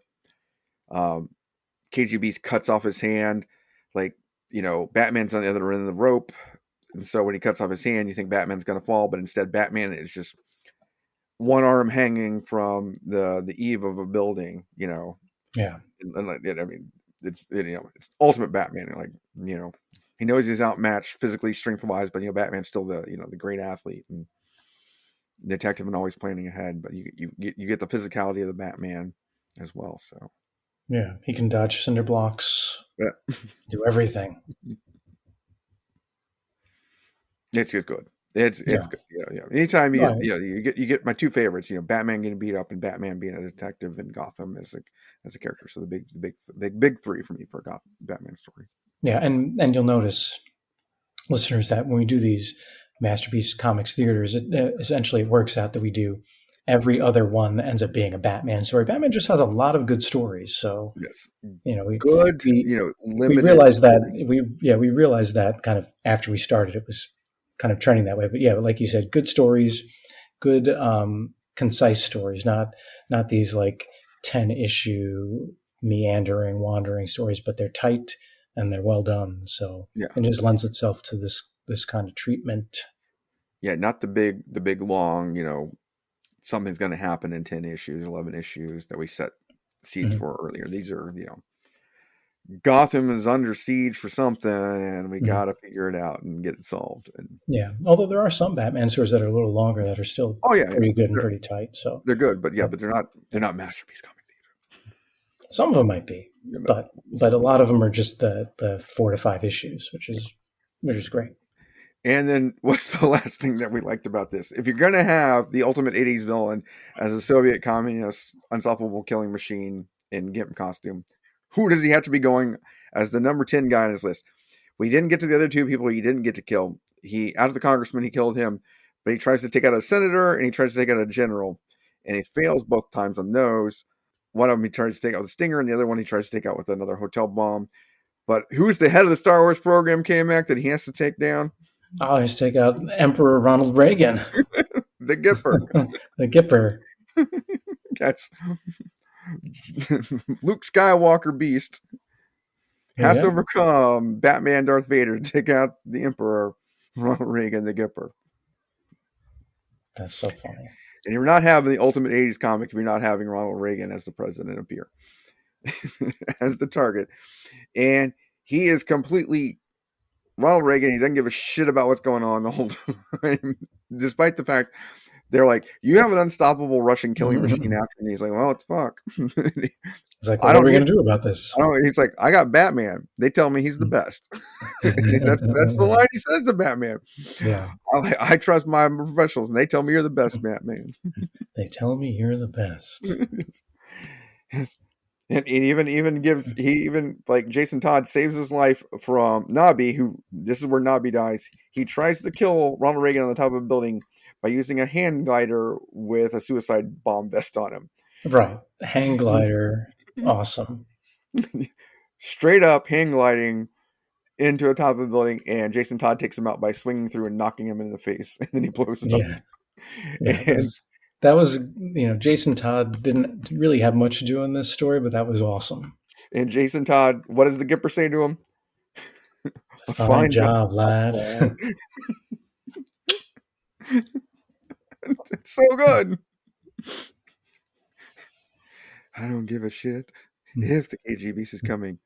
KGB cuts off his hand, like, Batman's on the other end of the rope. And so when he cuts off his hand, you think Batman's going to fall, but instead Batman is just one arm hanging from the eave of a building, Yeah. And I mean, it's ultimate Batman. Like, he knows he's outmatched physically, strength wise, but Batman's still the great athlete and detective and always planning ahead. But you get the physicality of the Batman as well. So yeah, he can dodge cinder blocks, do everything. It's just good. It's good. Yeah. Anytime you get my two favorites, Batman getting beat up and Batman being a detective in Gotham as a character. So the big three for me for a Batman story. Yeah, and you'll notice, listeners, that when we do these Masterpiece Comics Theaters, essentially it works out that we do every other one ends up being a Batman story. Batman just has a lot of good stories. So yes, limited. We realized that kind of after we started, it was kind of trending that way. But yeah, like you said, good stories, good concise stories, not these like 10-issue meandering, wandering stories, but they're tight and they're well done. So it just lends itself to this kind of treatment. Yeah, not the big long, something's going to happen in 10 issues, 11 issues that we set seeds for earlier. These are, Gotham is under siege for something and we got to figure it out and get it solved. And although there are some Batman stories that are a little longer that are still pretty good and pretty tight. So they're good, but they're not Masterpiece Comic Theater. Some of them might be, but a lot of them are just the 4 to 5 issues, which is great. And then what's the last thing that we liked about this? If you're going to have the ultimate 80s villain as a Soviet communist unstoppable killing machine in Gimp costume, who does he have to be going as the number 10 guy on his list? We didn't get to the other two people he didn't get to kill. Out of the congressman, he killed him, but he tries to take out a senator and he tries to take out a general, and he fails both times on those. One of them he tries to take out with a stinger, and the other one he tries to take out with another hotel bomb. But who's the head of the Star Wars program, KMac, that he has to take down? I always take out Emperor Ronald Reagan. The Gipper. The Gipper. That's Luke Skywalker beast. Has to overcome Batman Darth Vader to take out the Emperor Ronald Reagan, the Gipper. That's so funny. And you're not having the ultimate 80s comic if you're not having Ronald Reagan as the president appear. as the target. And he is completely Ronald Reagan. He doesn't give a shit about what's going on the whole time, despite the fact they're like, you have an unstoppable Russian killing machine after me. He's like, well, it's fuck. He's like, well, what are we going to do about this? He's like, I got Batman. They tell me he's the best. that's the line he says to Batman. Yeah. I trust my professionals, and they tell me you're the best, Batman. They tell me you're the best. Yes. And he even like Jason Todd saves his life from Nobby, who this is where Nobby dies. He tries to kill Ronald Reagan on the top of a building by using a hand glider with a suicide bomb vest on him. Right. Hang glider. Awesome. Straight up hang gliding into the top of the building, and Jason Todd takes him out by swinging through and knocking him in the face, and then he blows it up. Yeah. That was, Jason Todd didn't really have much to do in this story, but that was awesome. And Jason Todd, what does the Gipper say to him? Fine job, lad. It's so good. I don't give a shit if the KGB is coming.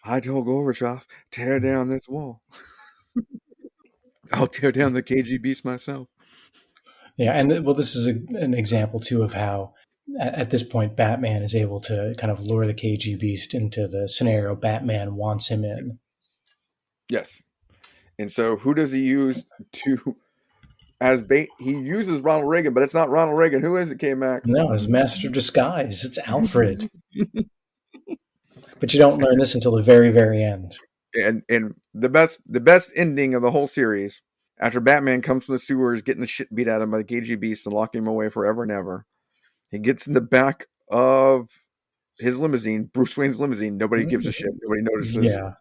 I told Gorbachev, tear down this wall. I'll tear down the KGB myself. Yeah, and this is an example, too, of how, at this point, Batman is able to kind of lure the KGB into the scenario Batman wants him in. Yes. And so who does he use as bait? He uses Ronald Reagan, but it's not Ronald Reagan. Who is it, K-Mac? No, it's Master of Disguise. It's Alfred. But you don't learn this until the very, very end. And the best ending of the whole series, after Batman comes from the sewers, getting the shit beat out of him by the KGB and locking him away forever and ever, he gets in the back of his limousine, Bruce Wayne's limousine. Nobody gives a shit. Nobody notices. Yeah.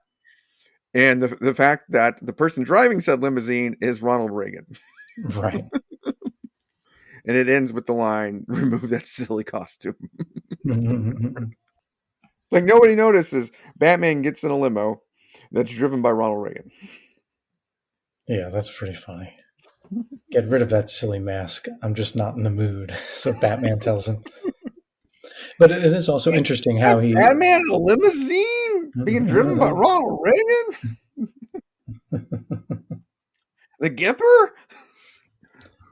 And the fact that the person driving said limousine is Ronald Reagan. Right. And it ends with the line, remove that silly costume. Like nobody notices Batman gets in a limo that's driven by Ronald Reagan. Yeah, that's pretty funny. Get rid of that silly mask. I'm just not in the mood. So Batman tells him. But it is also interesting how he... Batman in a limousine being driven by Ronald Reagan? The Gipper?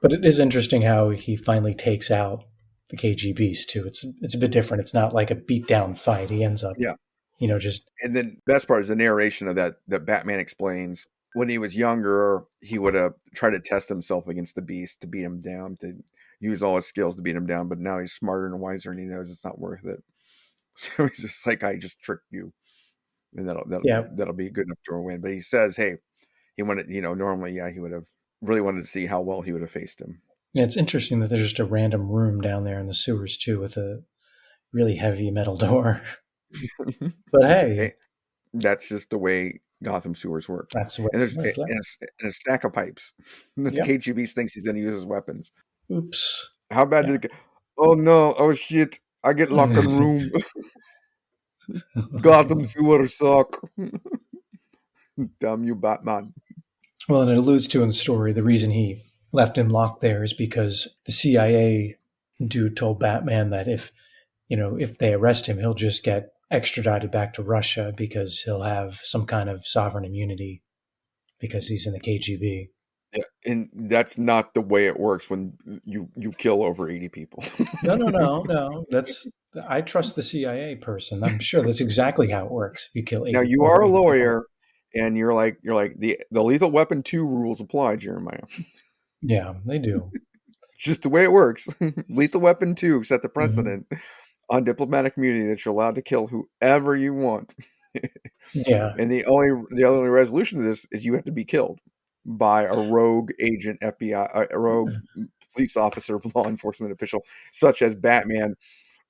But it is interesting how he finally takes out the KGBs too. It's a bit different. It's not like a beat down fight. He ends up, just. And then the best part is the narration of that Batman explains when he was younger, he would have tried to test himself against the Beast to beat him down, to use all his skills to beat him down. But now he's smarter and wiser, and he knows it's not worth it. So he's just like, I just tricked you, and that'll be good enough to win. But he says, hey, he wanted, normally, he would have really wanted to see how well he would have faced him. Yeah, it's interesting that there's just a random room down there in the sewers too, with a really heavy metal door. But hey, that's just the way Gotham sewers work. That's what. And there's a stack of pipes. The KGB thinks he's going to use his weapons. Oops. How bad did it go? Oh no! Oh shit! I get locked in room. Gotham sewers suck. Damn you, Batman. Well, and it alludes to in the story, the reason he left him locked there is because the CIA dude told Batman that if they arrest him, he'll just get extradited back to Russia because he'll have some kind of sovereign immunity because he's in the KGB. Yeah, and that's not the way it works when you kill over 80 people. No. I trust the CIA person. I'm sure that's exactly how it works. If you kill 80 now, you are a lawyer, and you're like the Lethal Weapon 2 rules apply, Jeremiah. Yeah, they do. Just the way it works. Lethal Weapon 2 set the precedent on diplomatic immunity that you're allowed to kill whoever you want. Yeah. And the only resolution to this is you have to be killed by a rogue agent, FBI, a rogue police officer, law enforcement official, such as Batman,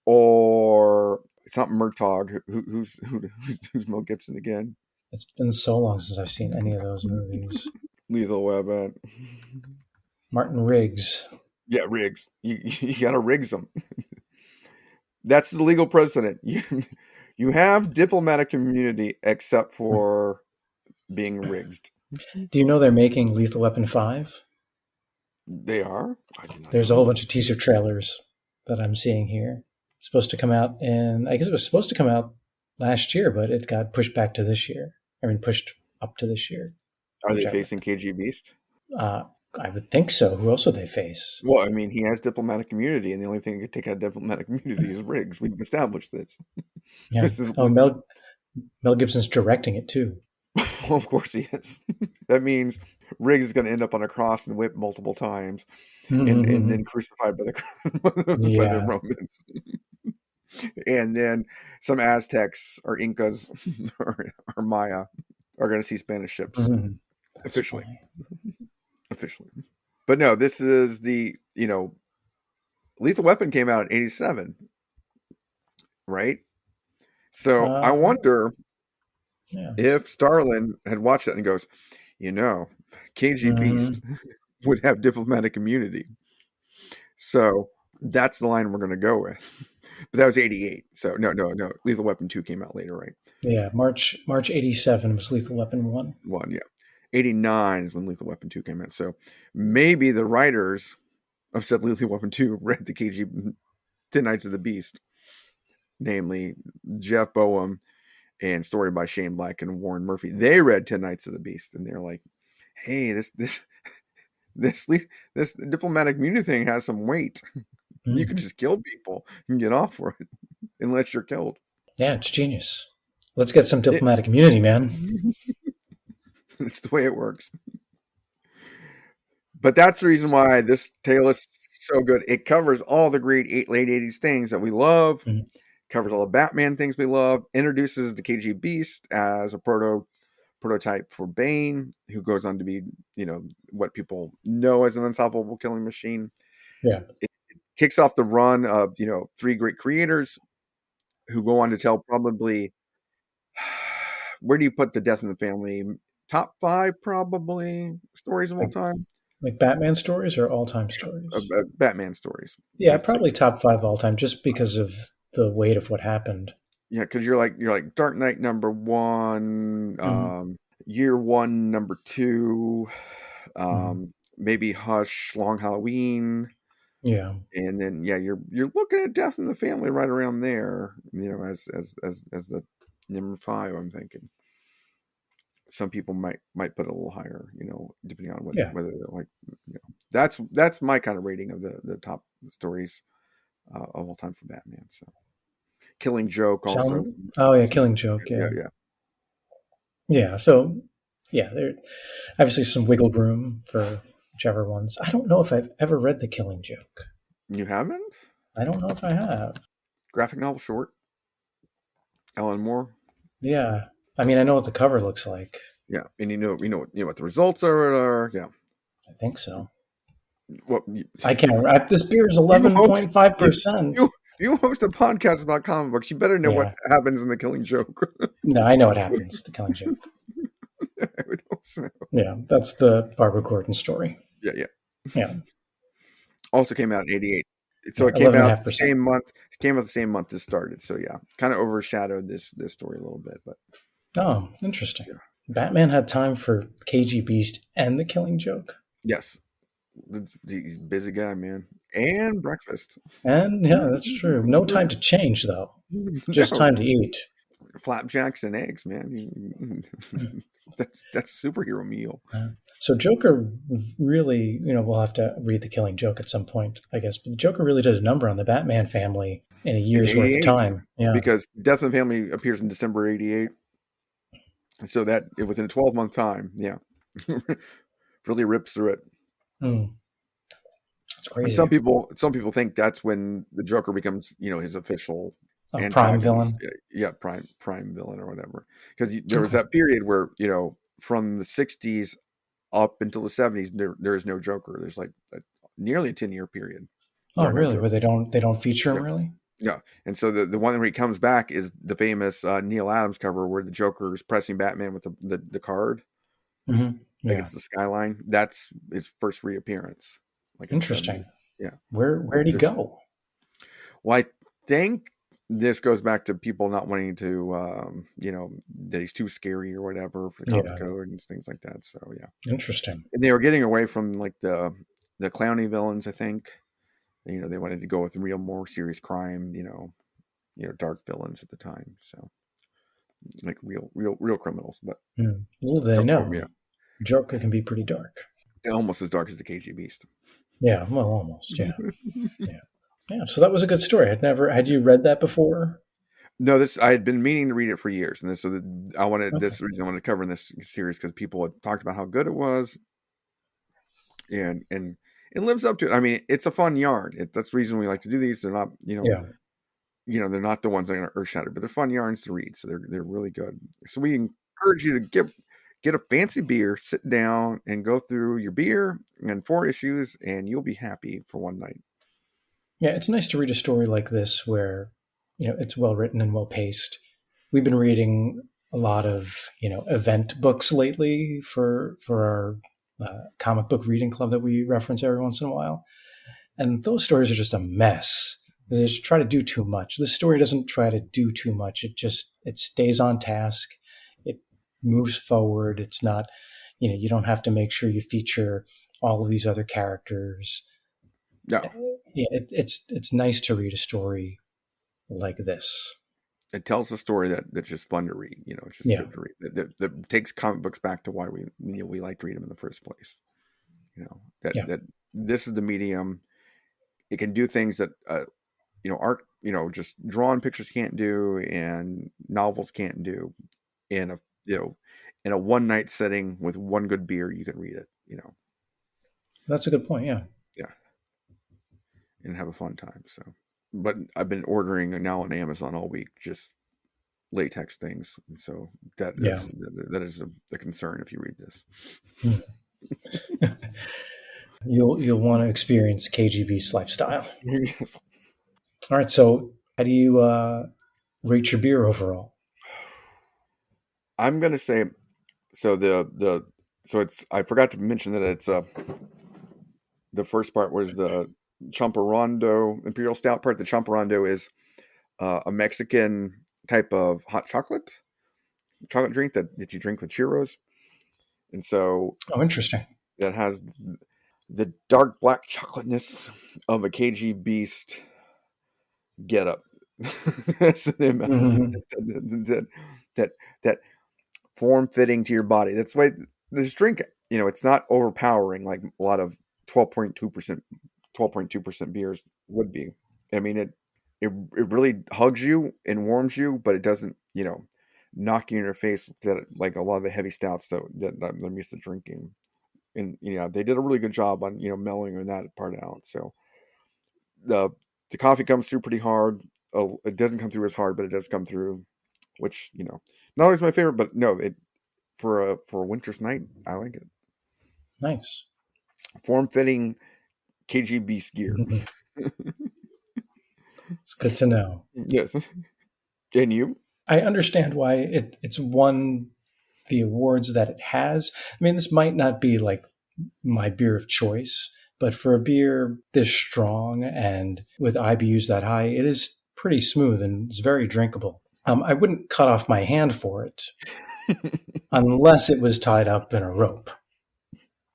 or it's not Murtaugh. Who's Mel Gibson again? It's been so long since I've seen any of those movies. Lethal Weapon. Martin Riggs. Yeah, Riggs. You got to Riggs them. That's the legal precedent. You have diplomatic immunity except for being rigged. Do you know they're making Lethal Weapon 5? They are? There's a whole bunch of teaser trailers that I'm seeing here. It's supposed to come out I guess it was supposed to come out last year, but it got pushed back to this year. I mean, pushed up to this year. Are they facing KG Beast? I would think so. Who else would they face? Well, I mean, he has diplomatic immunity, and the only thing that could take out diplomatic immunity is Riggs. We've established this. Yeah. This is Mel Gibson's directing it too. well, of course he is. That means Riggs is going to end up on a cross and whipped multiple times, and then crucified by the Romans. And then some Aztecs or Incas or Maya are going to see Spanish ships officially. But no, this is the Lethal Weapon came out in '87, right? So I wonder if Starlin had watched that and goes, KG Beast would have diplomatic immunity. So that's the line we're going to go with. But that was '88. So no. Lethal Weapon 2 came out later, right? Yeah, March '87 was Lethal Weapon 1. 1, yeah. '89 is when Lethal Weapon 2 came out. So maybe the writers of said Lethal Weapon 2 read the KG 10 Nights of the Beast, namely Jeff Boehm and story by Shane Black and Warren Murphy. They read 10 Nights of the Beast, and they're like, hey, this diplomatic immunity thing has some weight. You can just kill people and get off for it unless you're killed. Yeah, it's genius. Let's get some diplomatic immunity, man. It's the way it works. But that's the reason why this tale is so good. It covers all the great late 80s things that we love, covers all the Batman things we love, introduces the KG Beast as a prototype for Bane, who goes on to be, what people know as an unstoppable killing machine. Yeah. It kicks off the run of, 3 great creators who go on to tell probably, where do you put the Death in the Family? Top 5 probably stories of all time. Like Batman stories or all-time stories? Batman stories. Yeah, probably top 5 all-time, just because of the weight of what happened. Yeah, because you're like Dark Knight number 1, Year 1 number 2, maybe Hush, Long Halloween. Yeah, and then you're looking at Death in the Family right around there. As the number 5, I'm thinking. Some people might put it a little higher, depending on whether they're like, that's my kind of rating of the top stories of all time for Batman. So, Killing Joke also. Killing Joke. Yeah. So, there obviously some wiggle room for whichever ones. I don't know if I've ever read The Killing Joke. You haven't? I don't know if I have. Graphic novel short. Alan Moore. Yeah. I mean, I know what the cover looks like. Yeah, and you know what the results are. Yeah, I think so. Well, I can't. This beer is 11.5%. You host a podcast about comic books. You better know what happens in The Killing Joke. No, I know what happens. The Killing Joke. I would hope so. Yeah, that's the Barbara Gordon story. Yeah. Also came out in '88. So it came out the same month. It came out the same month this started. So kind of overshadowed this story a little bit, but. Oh, interesting. Yeah. Batman had time for KG Beast and The Killing Joke. Yes. He's a busy guy, man. And breakfast. And that's true. No time to change, though. Just time to eat. Flapjacks and eggs, man. That's a superhero meal. So Joker really, we'll have to read The Killing Joke at some point, I guess. But Joker really did a number on the Batman family in a year's worth of time. Yeah. Because Death in the Family appears in December '88. So that it was in a 12-month time, really rips through it. That's crazy. And some people think that's when the Joker becomes, his official prime villain. Yeah, prime villain or whatever. Because there was that period where from the '60s up until the '70s, there is no Joker. There's like nearly a 10-year period. Oh, really? Where they don't feature him really? Yeah, and so the one where he comes back is the famous Neil Adams cover where the Joker is pressing Batman with the card. It's the skyline. That's his first reappearance. Interesting. Yeah. Where'd he go? Well, I think this goes back to people not wanting to, that he's too scary or whatever for the comic code and things like that. So yeah. Interesting. And they were getting away from like the clowny villains, I think. they wanted to go with more serious crime, dark villains at the time. So like real criminals, but Little do they know, yeah, Joker can be pretty dark. almost as dark as the KG Beast. Yeah, well, almost. Yeah, yeah. So that was a good story. Had you read that before? No, I had been meaning to read it for years, and this reason I wanted to cover in this series because people had talked about how good it was, and it lives up to it. I mean, it's a fun yarn. That's the reason we like to do these. They're not, they're not the ones that are going to earth shatter, but they're fun yarns to read. So they're really good. So we encourage you to get a fancy beer, sit down, and go through your beer and 4 issues, and you'll be happy for one night. Yeah, it's nice to read a story like this where it's well written and well paced. We've been reading a lot of event books lately for our comic book reading club that we reference every once in a while, and those stories are just a mess. They just try to do too much. This story doesn't try to do too much. It stays on task. It moves forward. It's not, you don't have to make sure you feature all of these other characters. No. Yeah, it's nice to read a story like this. It tells a story that's just fun to read. It's just good to read. That takes comic books back to why we like to read them in the first place. That this is the medium. It can do things that art, just drawn pictures can't do, and novels can't do. In a one night setting with one good beer, you can read it. That's a good point. Yeah. And have a fun time. So, but I've been ordering now on Amazon all week, just latex things. And so that is a concern if you read this. You'll want to experience KGB's lifestyle. Yes. All right. So how do you rate your beer overall? I'm going to say, so I forgot to mention that it's the first part was the Champorando Imperial Stout part. The Champorando is a Mexican type of hot chocolate drink that you drink with churros. And so... Oh, interesting. That has the dark black chocolateness of a KG Beast getup. That form-fitting to your body. That's why this drink, it's not overpowering like a lot of 12.2% beers would be. I mean, it really hugs you and warms you, but it doesn't, knock you in your face like a lot of the heavy stouts that I'm used to drinking. And they did a really good job on mellowing that part out. So the coffee comes through pretty hard. It doesn't come through as hard, but it does come through, which not always my favorite, but no, it for a winter's night, I like it. Nice. Form-fitting KG Beast gear. It's good to know. Yes. And you? I understand why it's won the awards that it has. I mean, this might not be like my beer of choice, but for a beer this strong and with IBUs that high, it is pretty smooth and it's very drinkable. I wouldn't cut off my hand for it unless it was tied up in a rope.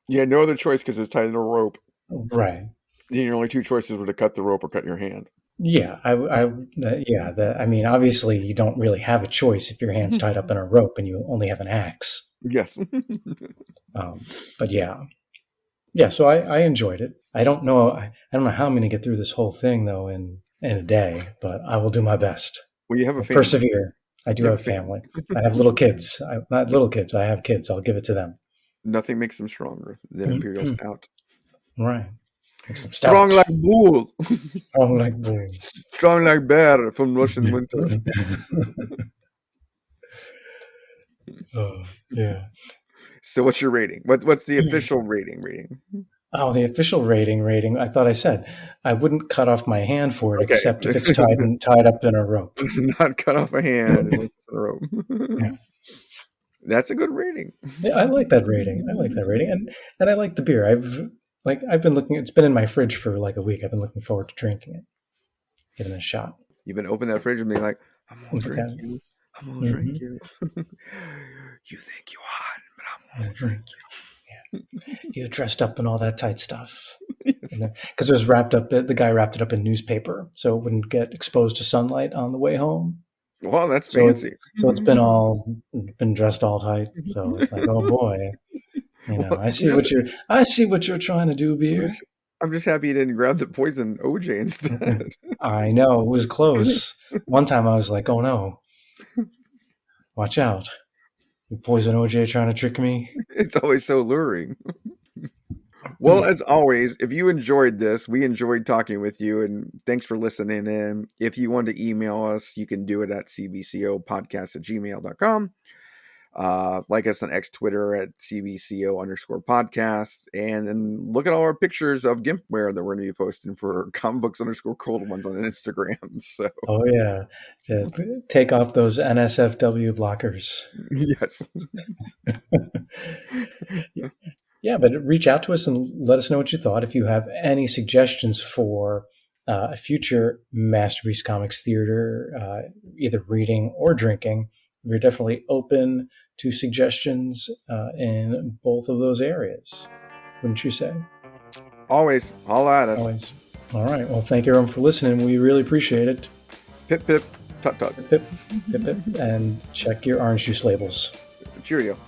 Yeah, no other choice because it's tied in a rope. Right. Your only 2 choices were to cut the rope or cut your hand. Yeah, I mean, obviously, you don't really have a choice if your hand's tied up in a rope and you only have an axe. Yes. But yeah. So I enjoyed it. I don't know how I'm going to get through this whole thing though in a day, but I will do my best. Well, you have a family. Persevere. I do have a family. I have little kids. Not little kids. I have kids. I'll give it to them. Nothing makes them stronger than Imperial Stout. Right. Strong like bulls. Strong like bulls. Strong like bear from Russian winter. Yeah. So what's your rating? What's the official rating? Oh, the official rating. I thought I said I wouldn't cut off my hand for it, except if it's tied up in a rope. Not cut off a hand in a rope. Yeah. That's a good rating. Yeah, I like that rating. And I like the beer. I've been looking. It's been in my fridge for like a week. I've been looking forward to drinking it, giving it a shot. You've been opening that fridge and being like, "I'm gonna drink you. I'm gonna drink you." You think you're hot, but I'm gonna drink you. Yeah. You dressed up in all that tight stuff. Yes. Because it was wrapped up. The guy wrapped it up in newspaper, so it wouldn't get exposed to sunlight on the way home. Well, that's fancy. So it's been dressed all tight. So it's like, oh boy, Well, I see what you're trying to do, beer. I'm just happy you didn't grab the poison OJ instead. I know, it was close. One time I was like, oh no, watch out. You poison OJ trying to trick me? It's always so luring. Well, as always, if you enjoyed this, we enjoyed talking with you, and thanks for listening in. If you want to email us, you can do it at cbcopodcast@gmail.com. Like us on X Twitter at cbco_podcast, and then look at all our pictures of gimpware that we're going to be posting for comic_cold ones on Instagram. So, oh yeah, take off those NSFW blockers. Yes. Yeah, but reach out to us and let us know what you thought. If you have any suggestions for a future Masterpiece Comics Theater, either reading or drinking, we're definitely open to suggestions in both of those areas. Wouldn't you say? Always. Holla at us. Always. All right. Well, thank you everyone for listening. We really appreciate it. Pip, pip, tut, tut. Pip, pip, pip, and check your orange juice labels. Cheerio.